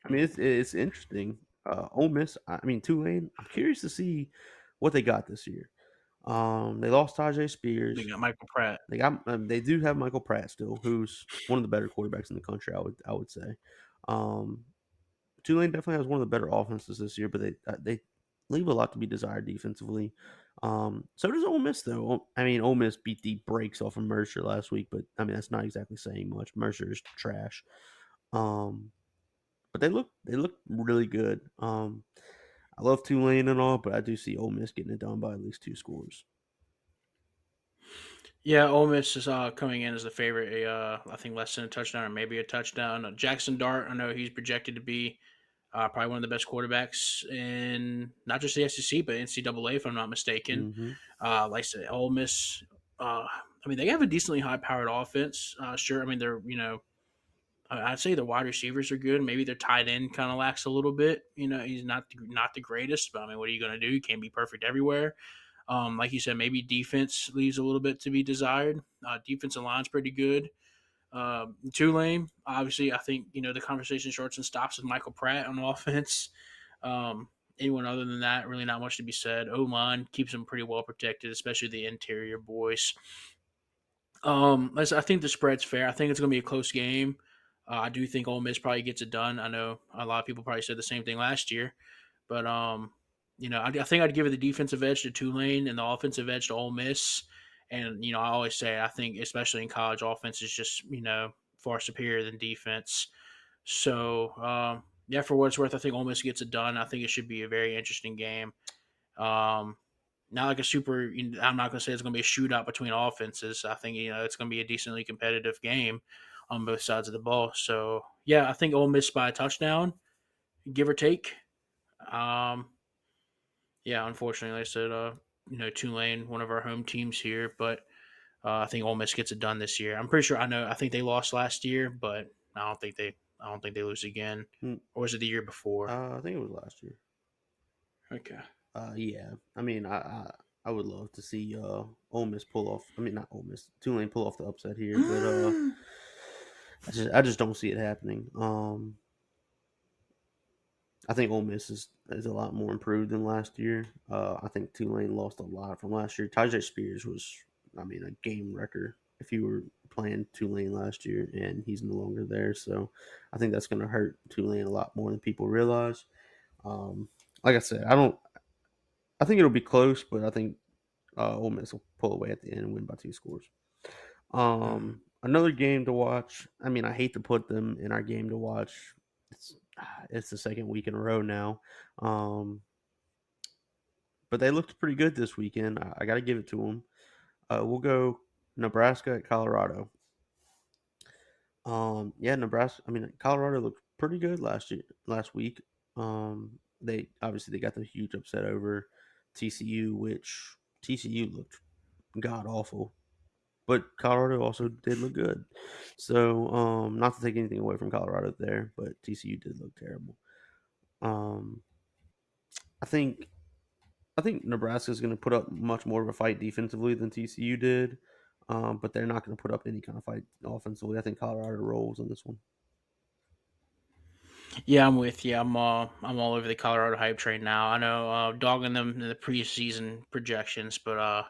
I mean, it's interesting. Ole Miss, I mean Tulane. I'm curious to see what they got this year. They lost Tajay They Spears. got Michael Pratt. They do have Michael Pratt still, who's one of the better quarterbacks in the country. I would say. Um, Tulane definitely has one of the better offenses this year, but they leave a lot to be desired defensively. So does Ole Miss though. I mean, Ole Miss beat the brakes off of Mercer last week, but I mean that's not exactly saying much. Mercer is trash. Um, but they look really good. I love Tulane and all, but I do see Ole Miss getting it done by at least 2 scores. Yeah, Ole Miss is coming in as the favorite. I think less than a touchdown or maybe a touchdown. Jackson Dart, I know he's projected to be probably one of the best quarterbacks in not just the SEC but NCAA, if I'm not mistaken. Mm-hmm. Like I said, Ole Miss. I mean, they have a decently high-powered offense. Sure, I mean they're I'd say the wide receivers are good. Maybe their tight end kind of lacks a little bit. He's not the greatest, but I mean, what are you going to do? You can't be perfect everywhere. Like you said, maybe defense leaves a little bit to be desired. Defensive line's pretty good. Tulane, obviously, I think the conversation starts and stops with Michael Pratt on offense. Um, Anyone other than that, really not much to be said. O line keeps them pretty well protected, especially the interior boys. I think the spread's fair. I think it's going to be a close game. I do think Ole Miss probably gets it done. I know a lot of people probably said the same thing last year, but I think I'd give it the defensive edge to Tulane and the offensive edge to Ole Miss. And I always say I think, especially in college, offense is just far superior than defense. So yeah, for what it's worth, I think Ole Miss gets it done. I think it should be a very interesting game. Um, Not like a super. I'm not going to say it's going to be a shootout between offenses. I think it's going to be a decently competitive game on both sides of the ball. So yeah, I think Ole Miss by a touchdown, give or take. Um, yeah, unfortunately, like I said, Tulane, one of our home teams here, but I think Ole Miss gets it done this year. I'm pretty sure. I think they lost last year, but I don't think they lose again. Mm, Or was it the year before? I think it was last year. Okay. Yeah. I mean, I would love to see Ole Miss pull off. I mean, not Ole Miss, Tulane pull off the upset here, but I just don't see it happening. I think Ole Miss is a lot more improved than last year. I think Tulane lost a lot from last year. Tajay Spears was, I mean, a game wrecker if you were playing Tulane last year, and he's no longer there. So I think that's going to hurt Tulane a lot more than people realize. Like I said, I don't. I think it'll be close, but I think Ole Miss will pull away at the end and win by 2 scores. Another game to watch. I mean, I hate to put them in our game to watch. It's the second week in a row now. Um, but they looked pretty good this weekend. I got to give it to them. We'll go Nebraska at Colorado. Yeah, Nebraska. I mean, Colorado looked pretty good last week. They got the huge upset over TCU, which TCU looked god awful. But Colorado also did look good. So, not to take anything away from Colorado there, but TCU did look terrible. Um, I think I think Nebraska is going to put up much more of a fight defensively than TCU did, but they're not going to put up any kind of fight offensively. I think Colorado rolls on this one. Yeah, I'm with you. I'm all over the Colorado hype train now. I know dogging them in the preseason projections, but I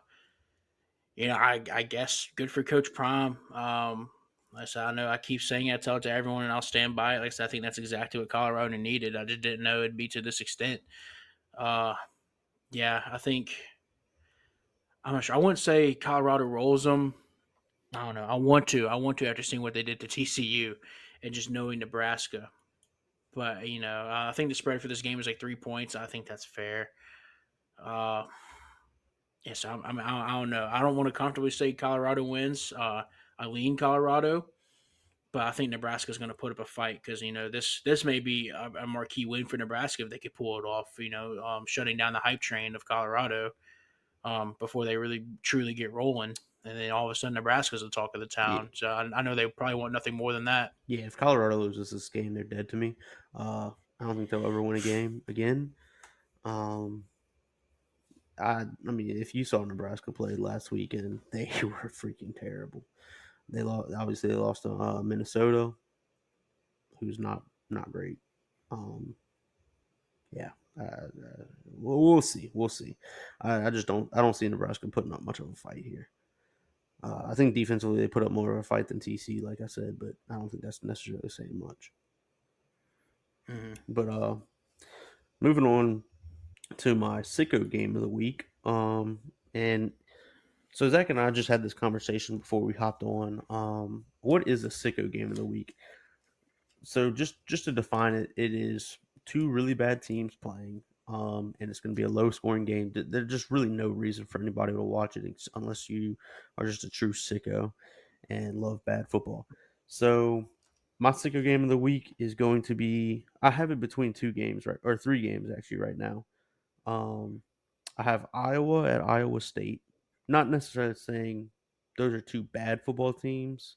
guess good for Coach Prime. Like I said, I know I keep saying it, I tell it to everyone, and I'll stand by it. Like I said, I think that's exactly what Colorado needed. I just didn't know it'd be to this extent. Uh, yeah, I think I'm not sure. I wouldn't say Colorado rolls them. I don't know. I want to. I want to after seeing what they did to TCU and just knowing Nebraska. But I think the spread for this game is like 3 points. I think that's fair. Uh, yes, I don't know. I don't want to comfortably say Colorado wins. I lean Colorado, but I think Nebraska's going to put up a fight because this may be a marquee win for Nebraska if they could pull it off. Shutting down the hype train of Colorado before they really truly get rolling, and then all of a sudden Nebraska's the talk of the Yeah, town. So I know they probably want nothing more than that. yeah. If Colorado loses this game, they're dead to me. I don't think they'll ever win a game again. Um, I mean, if you saw Nebraska play last weekend, they were freaking terrible. They lost. Obviously, they lost to Minnesota, who's not great. Um, yeah, we'll see. We'll see. I just don't see Nebraska putting up much of a fight here. I think defensively they put up more of a fight than TC, like I said, but I don't think that's necessarily saying much. Mm-hmm. But moving on to my sicko game of the week. And so Zach and I just had this conversation before we hopped on. What is a sicko game of the week? So just to define it, it is two really bad teams playing, and it's going to be a low scoring game. There's just really no reason for anybody to watch it unless you are just a true sicko and love bad football. So my sicko game of the week is going to be I have it between two games, right, or three games actually right now. Um, I have Iowa at Iowa State. Not necessarily saying those are two bad football teams,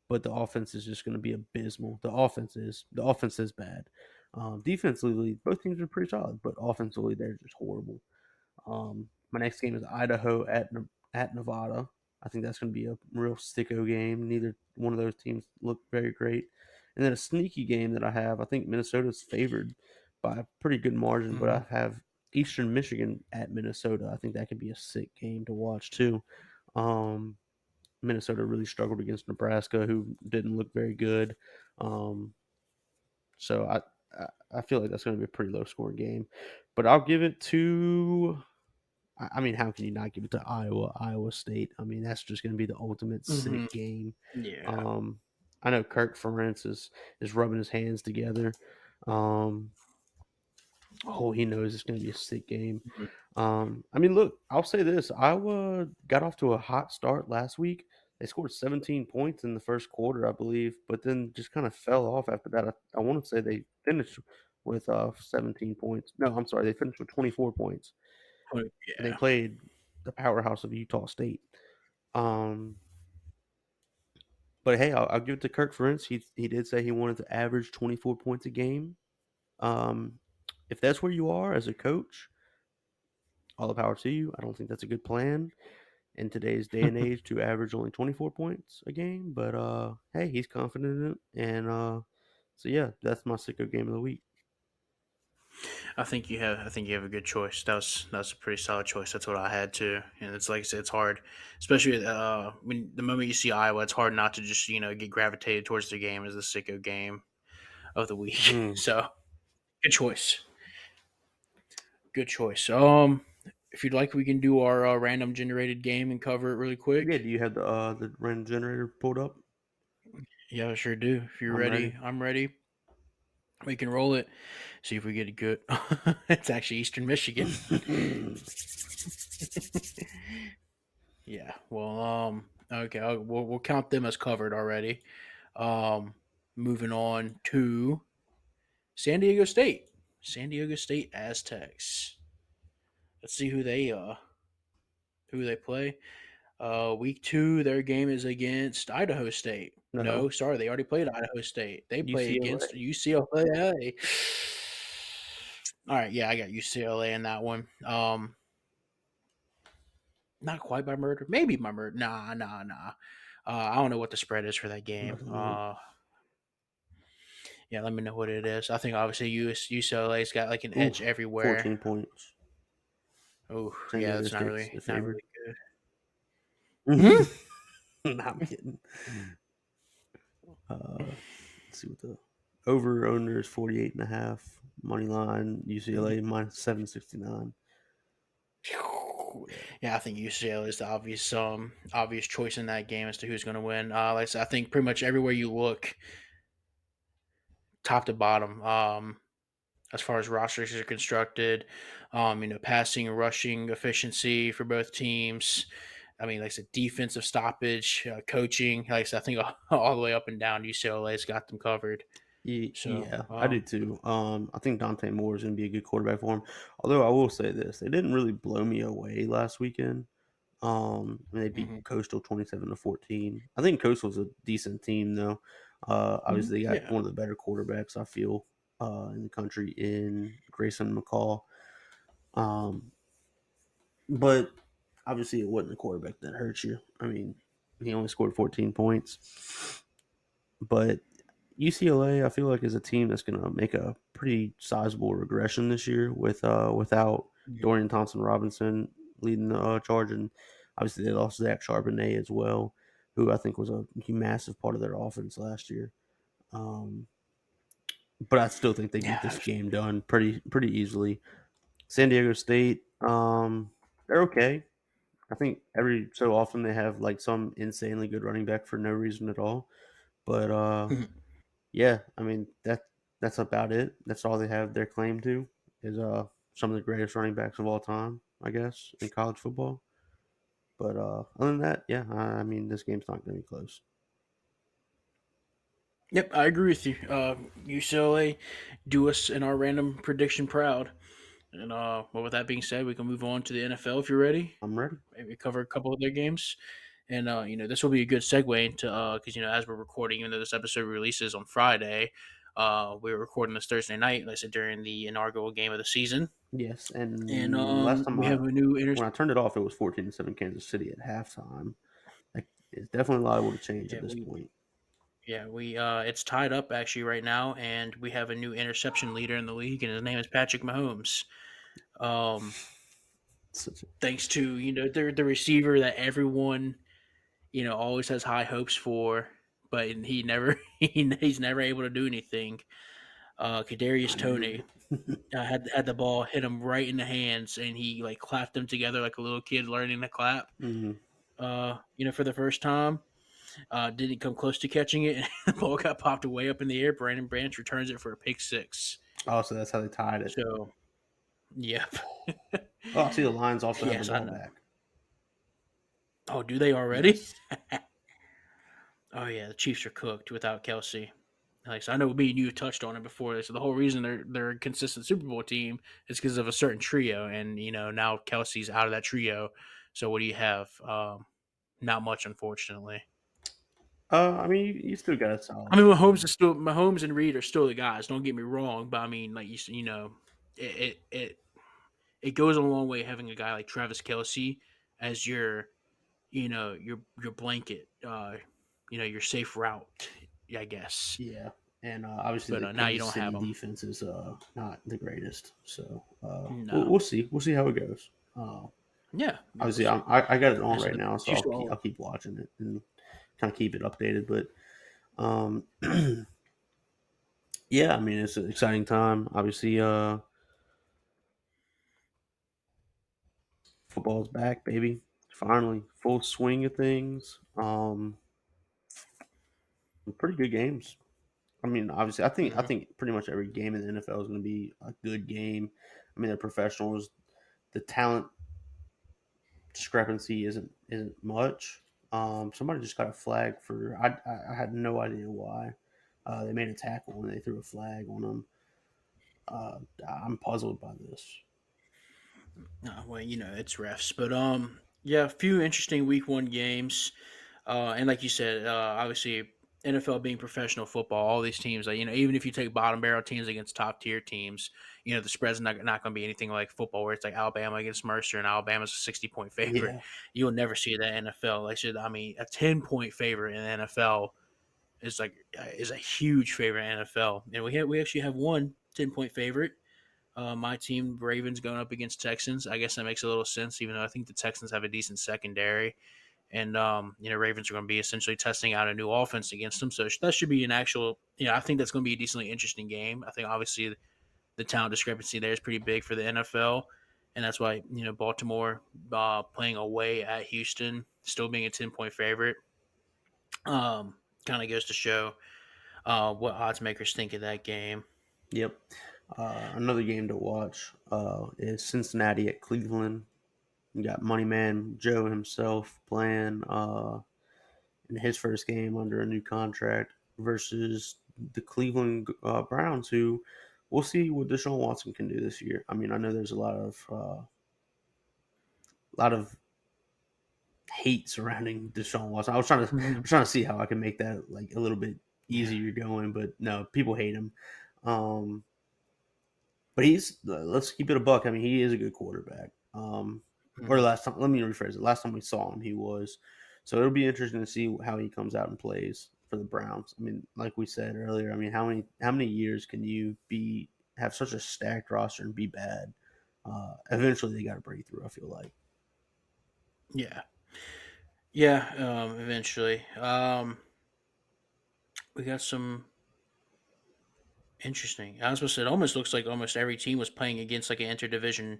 but the offense is just going to be abysmal. The offense is bad. Defensively, both teams are pretty solid, but offensively, they're just horrible. My next game is Idaho at Nevada. I think that's going to be a real sicko game. Neither one of those teams look very great. And then a sneaky game that I have, I think Minnesota's favored by a pretty good margin, but Mm-hmm. I have Eastern Michigan at Minnesota. I think that could be a sick game to watch too. Um, Minnesota really struggled against Nebraska, who didn't look very good. Um, so I feel like that's going to be a pretty low scoring game, but I'll give it to. I mean, how can you not give it to Iowa State? I mean, that's just going to be the ultimate Mm-hmm. sick game. Yeah. Um, I know Kirk Ferentz is rubbing his hands together. Um, oh, he knows it's going to be a sick game. Mm-hmm. I mean, look, I'll say this: Iowa got off to a hot start last week. They scored 17 points in the first quarter, I believe, but then just kind of fell off after that. I want to say they finished with 17 points. No, I'm sorry, they finished with 24 points, Oh, and they yeah. played the powerhouse of Utah State. Um, but hey, I'll give it to Kirk Ferentz. He did say he wanted to average 24 points a game. Um, if that's where you are as a coach, all the power to you. I don't think that's a good plan in today's day and age to average only 24 points a game. But hey, he's confident in it, and so yeah, that's my sicko game of the week. I think you have a good choice. That was a pretty solid choice. That's what I had too. And it's like I said, it's hard, especially when the moment you see Iowa, it's hard not to just get gravitated towards the game as the sicko game of the week. Mm. So good choice. Good choice. If you'd like, we can do our random generated game and cover it really Yeah, quick. do you have the random generator pulled up? Yeah, I sure do. If you're I'm ready. ready, I'm ready. We can roll it. See if we get it good. It's actually Eastern Michigan. Yeah. Well, okay. We'll count them as covered already. Um, moving on to San Diego State. San Diego State Aztecs. Let's see who they play. Week two, their game is against Idaho State. No, No, sorry, they already played Idaho State. They play against UCLA. UCLA. All right, yeah, I got UCLA in that one. Not quite by murder, maybe by murder. Nah, nah, nah. I don't know what the spread is for that game. Nothing on Yeah, let me know what it is. I think obviously UCLA's got like an it. Ooh, edge everywhere. 14 points. Oh, San yeah, Diego that's not State's really the not favorite. really good. Nah, Hmm? I'm kidding. Let's see what the over under is 48 and a half. Money line UCLA minus 769. Yeah. Yeah, I think UCLA is the obvious choice in that game as to who's going to win. Like I said, I think pretty much everywhere you look, top to bottom, as far as rosters are constructed, passing and rushing efficiency for both teams. I mean, like I said, defensive stoppage, coaching. Like I said, I think all the way up and down, UCLA's got them covered. So, Yeah, I do too. I think Dante Moore is going to be a good quarterback for him. Although I will say this, they didn't really blow me away last weekend. They beat mhm. Coastal 27-14. I think Coastal's a decent team though. Obviously they got Yeah. one of the better quarterbacks I feel in the country in Grayson McCall. Um, but obviously it wasn't the quarterback that hurt you. I mean, he only scored 14 points, but UCLA, I feel like, is a team that's going to make a pretty sizable regression this year without Mhm. Dorian Thompson Robinson leading the charge, and obviously they lost Zach Charbonnet as well, who I think was a massive part of their offense last year. Um, but I still think they get Yeah, this game done pretty easily. San Diego State, they're okay. I think every so often they have like some insanely good running back for no reason at all. But yeah, I mean that's about it. That's all they have their claim to is some of the greatest running backs of all time, I guess, in college football. But other than that, yeah, I mean this game's not going to be close. Yep, I agree with you. UCLA do us in our random prediction proud. And well, with that being said, we can move on to the NFL if you're ready. I'm ready. Maybe cover a couple of their games. And this will be a good segue into because as we're recording, even though this episode releases on Friday, we're recording this Thursday night. Like I said, during the inaugural game of the season, Yes, and and last time we have a new when I turned it off, it was 14-7 Kansas City at halftime. Like, it's definitely liable to change at Yeah, this point. we it's tied up actually right now, and we have a new interception leader in the league, and his name is Patrick Mahomes. Um, Such a, Thanks to the receiver that everyone always has high hopes for, but he never he's never able to do anything. Kadarius I knew Tony it. had the ball hit him right in the hands, and he like clapped them together like a little kid learning to clap. Mhm. For the first time, didn't come close to catching it. The ball got popped way up in the air. Brandon Branch returns it for a pick six. Oh, so that's how they tied it. So, yep. Oh, I see the Lions also have the Yes, I ball know. back. Oh, do they already? Yes. Oh yeah, the Chiefs are cooked without Kelsey. Like so I know me and you touched on it before. So the whole reason they're a consistent Super Bowl team is because of a certain trio, and now Kelsey's out of that trio. So what do you have? Not much, unfortunately. I mean, you still got a I solid mean, team. Mahomes and Reed are still the guys. Don't get me wrong, but I mean, like it goes a long way having a guy like Travis Kelsey as your blanket, your safe route, I guess. Yeah, and obviously But the now you Kansas don't have City him. defense is not the greatest. So No. we'll see. We'll see how it goes. Yeah, we'll Obviously, see. I got it Yeah, on so right the now, so Chiefs will I'll own. keep watching it and kind of keep it updated. But um, yeah, I mean, it's an exciting time. Obviously, football's back, baby. Finally, full swing of things. Pretty good games. I mean, obviously, I Mhm. think pretty much every game in the NFL is going to be a good game. I mean, they're professionals. The talent discrepancy isn't much. Somebody just got a flag for I had no idea why. They made a tackle and they threw a flag on them. Uh, I'm puzzled by this. Well, it's refs, but yeah, a few interesting Week One games, and like you said, obviously NFL being professional football, all these teams, like even if you take bottom barrel teams against top tier teams, the spread's not going to be anything like football, where it's like Alabama against Mercer, and Alabama's a 60-point favorite. Yeah. You'll never see that in NFL. Like I said, I mean, a 10-point favorite in the NFL is a huge favorite in NFL, and we actually have one 10-point favorite. My team, Ravens, going up against Texans. I guess that makes a little sense, even though I think the Texans have a decent secondary, and Ravens are going to be essentially testing out a new offense against them. So that should be an actual. I think that's going to be a decently interesting game. I think obviously the talent discrepancy there is pretty big for the NFL, and that's why Baltimore playing away at Houston, still being a 10-point favorite. Kind of goes to show what odds makers think of that game. Yep. Another game to watch is Cincinnati at Cleveland. You got Money Man Joe himself playing in his first game under a new contract versus the Cleveland Browns, who we'll see what Deshaun Watson can do this year. I mean, I know there's a lot of hate surrounding Deshaun Watson. I was trying to see how I can make that like a little bit Yeah. easier going, but no, people hate him. Um, but he's let's keep it a buck. I mean, he is a good quarterback. Or last time, let me rephrase it. Last time we saw him, he was. So it'll be interesting to see how he comes out and plays for the Browns. I mean, like we said earlier, I mean, how many years can you have such a stacked roster and be bad? Eventually, they got to break through. I feel like. Yeah, yeah. Eventually, we got some interesting. I was supposed to. It almost looks like almost every team was playing against like an interdivision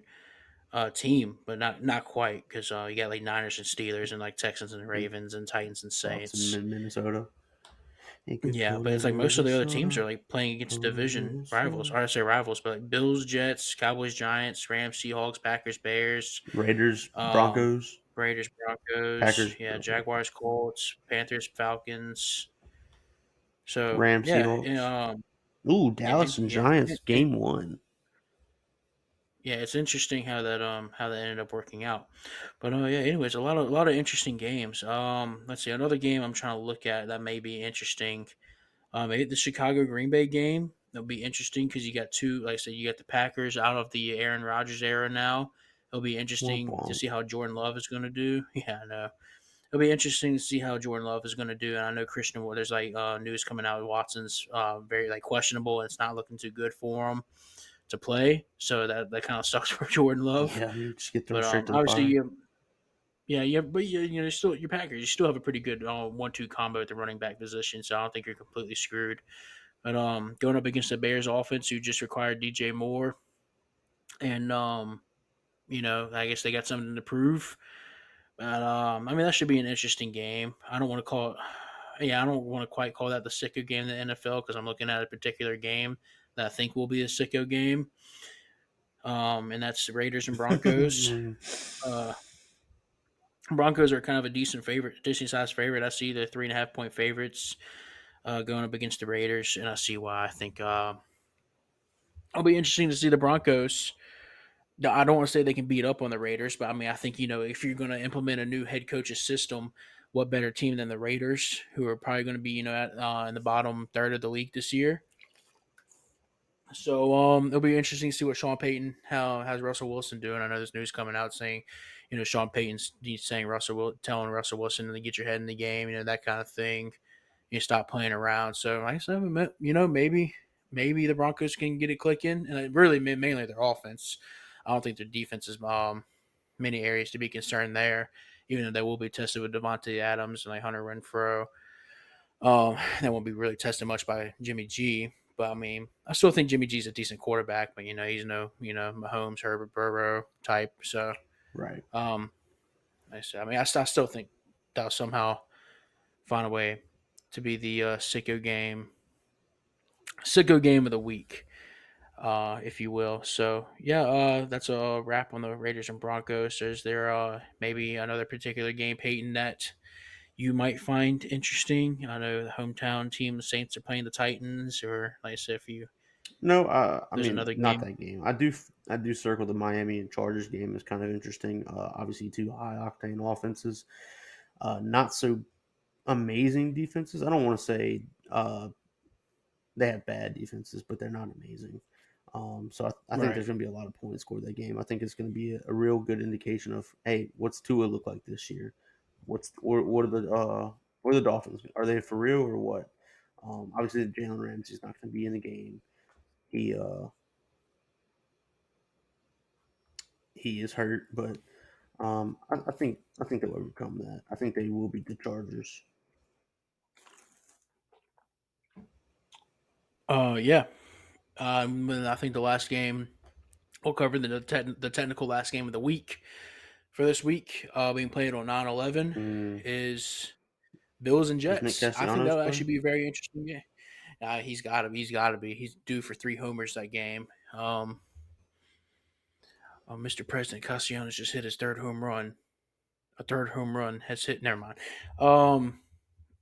team, but not quite because you got like Niners and Steelers and like Texans and Ravens and Titans and Bucks in Saints. Minnesota. It could Yeah, put but it's it like in most of the other teams are Minnesota. like playing against Put it in division rivals. Minnesota. Or I say rivals, but like Bills, Jets, Cowboys, Giants, Rams, Seahawks, Packers, Bears, Raiders, um, Broncos, Raiders, Broncos, Packers, yeah, okay. Jaguars, Colts, Panthers, Falcons. So Rams, yeah, Seahawks. Ooh, Dallas and Giants, game one. yeah, it's interesting how that ended up working out. But yeah, anyways, a lot of interesting games. Let's see, another game I'm trying to look at that may be interesting. Maybe the Chicago Green Bay game. That'll be interesting because you got two, like I said, you got the Packers out of the Aaron Rodgers era now. It'll be Womp interesting to womp. see how Jordan Love is going to do. Yeah, I know. It'll be interesting to see how Jordan Love is going to do. And I know Christian, there's like news coming out. Watson's very like questionable. And it's not looking too good for him to play. So that kind of sucks for Jordan Love. Yeah, you just get thrown But straight to the obviously, fire. yeah, but you know, still your Packers, you still have a pretty good 1-2 combo at the running back position. So I don't think you're completely screwed. But going up against the Bears offense, who just required DJ Moore, and you know, I guess they got something to prove. But I mean, that should be an interesting game. I don't want to call it. Yeah, I don't want to quite call that the sicko game in the NFL because I'm looking at a particular game that I think will be a sicko game. And that's the Raiders and Broncos. Uh, Broncos are kind of a decent sized favorite. I see the 3.5 point favorites going up against the Raiders, and I see why. I think it'll be interesting to see the Broncos. No, I don't want to say they can beat up on the Raiders, but I mean, I think, you know, if you're going to implement a new head coach's system, what better team than the Raiders, who are probably going to be, you know, in the bottom third of the league this year. So it'll be interesting to see what Sean Payton, how's Russell Wilson doing. I know there's news coming out saying, you know, Sean Payton's saying telling Russell Wilson to get your head in the game, you know, that kind of thing. You stop playing around. So like I said, you know, maybe the Broncos can get it clicking, and really mainly their offense. I don't think their defense is many areas to be concerned there, even though they will be tested with Devontae Adams and like Hunter Renfro. That won't be really tested much by Jimmy G. But I mean, I still think Jimmy G's a decent quarterback, but you know, he's no, you know, Mahomes, Herbert, Burrow type. So, Right. um, I mean, I still think they'll somehow find a way to be the sicko game of the week, if you will. So yeah, that's a wrap on the Raiders and Broncos. Is there maybe another particular game, Peyton, that you might find interesting? I know the hometown team, the Saints, are playing the Titans, or like I said, if you No, I there's mean another not game. that game. I do circle the Miami and Chargers game is kind of interesting. Obviously, two high octane offenses, not so amazing defenses. I don't want to say they have bad defenses, but they're not amazing. So I think Right, there's going to be a lot of points scored that game. I think it's going to be a real good indication of, hey, what's Tua look like this year? What are the Dolphins? Are they for real or what? Obviously, Jalen Ramsey's not going to be in the game. He uh, he is hurt, but I think they'll overcome that. I think they will beat the Chargers. yeah. And I think the last game we'll cover the technical last game of the week for this week, being played on 9/11, Mm, is Bills and is Nick Jets. I think Castellanos that'll playing? actually be a very interesting game. He's got to be. He's due for three homers that game. Mr. President Castellanos just hit his third home run. A third home run has hit. Never mind. Um,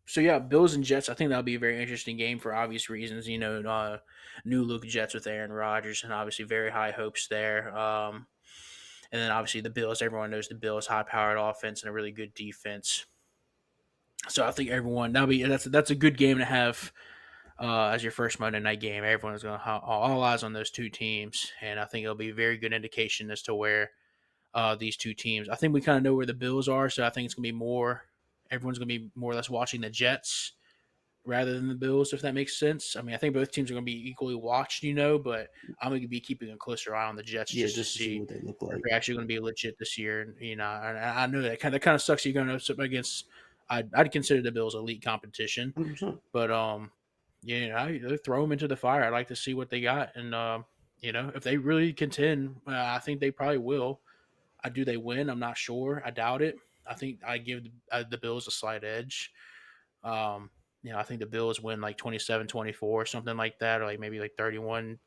so yeah, Bills and Jets. I think that'll be a very interesting game for obvious reasons. You know, new look Jets with Aaron Rodgers, and obviously very high hopes there. And then obviously the Bills. Everyone knows the Bills' high-powered offense and a really good defense. So I think that's a good game to have as your first Monday night game. Everyone's going to have all eyes on those two teams, and I think it'll be a very good indication as to where these two teams. I think we kind of know where the Bills are, so I think it's going to be more. Everyone's going to be more or less watching the Jets rather than the Bills, if that makes sense. I mean, I think both teams are going to be equally watched, but I'm going to be keeping a closer eye on the Jets Yeah, just to just to see see what they look if like. they're actually going to be legit this year. And I know that kind of sucks. You're going up against. I'd consider the Bills elite competition, 100%. but they throw them into the fire. I'd like to see what they got, and if they really contend, I think they probably will. Do they win? I'm not sure. I doubt it. I think I give the Bills a slight edge. Um, I think the Bills win like 27-24, something like that, or like maybe like 31-27,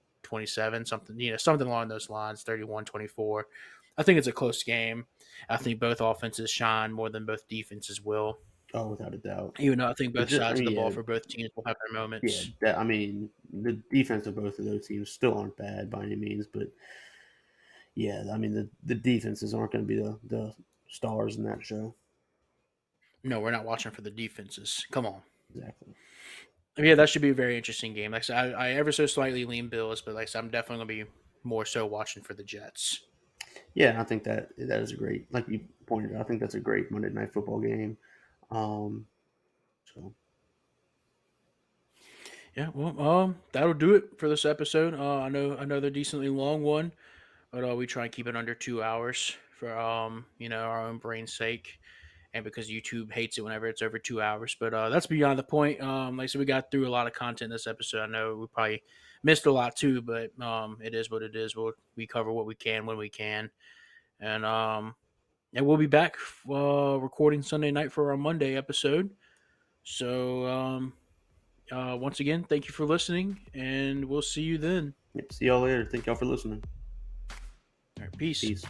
something, something along those lines, 31-24. I think it's a close game. I think both offenses shine more than both defenses will. Oh, without a doubt. Even though I think But both just, I sides of mean, the ball yeah, for both teams will have their yeah. moments. That I mean, the defense of both of those teams still aren't bad by any means, but yeah, I mean, the defenses aren't going to be the stars in that show. No, we're not watching for the defenses. Come on. Exactly. Yeah, that should be a very interesting game. Like I said, I ever so slightly lean Bills, but like I said, I'm definitely going to be more so watching for the Jets. Yeah, and I think that is a great, like you pointed out. I think that's a great Monday Night Football game. Um, so Yeah, well, that'll do it for this episode. I know another decently long one, but we try and keep it under 2 hours for our own brain's sake, and because YouTube hates it whenever it's over 2 hours. But that's beyond the point. Like I said, we got through a lot of content this episode. I know we probably missed a lot too, but it is what it is. We cover what we can when we can, and we'll be back recording Sunday night for our Monday episode. So once again, thank you for listening, and we'll see you then. yeah, see y'all later. Thank y'all for listening. All right, peace. Peace.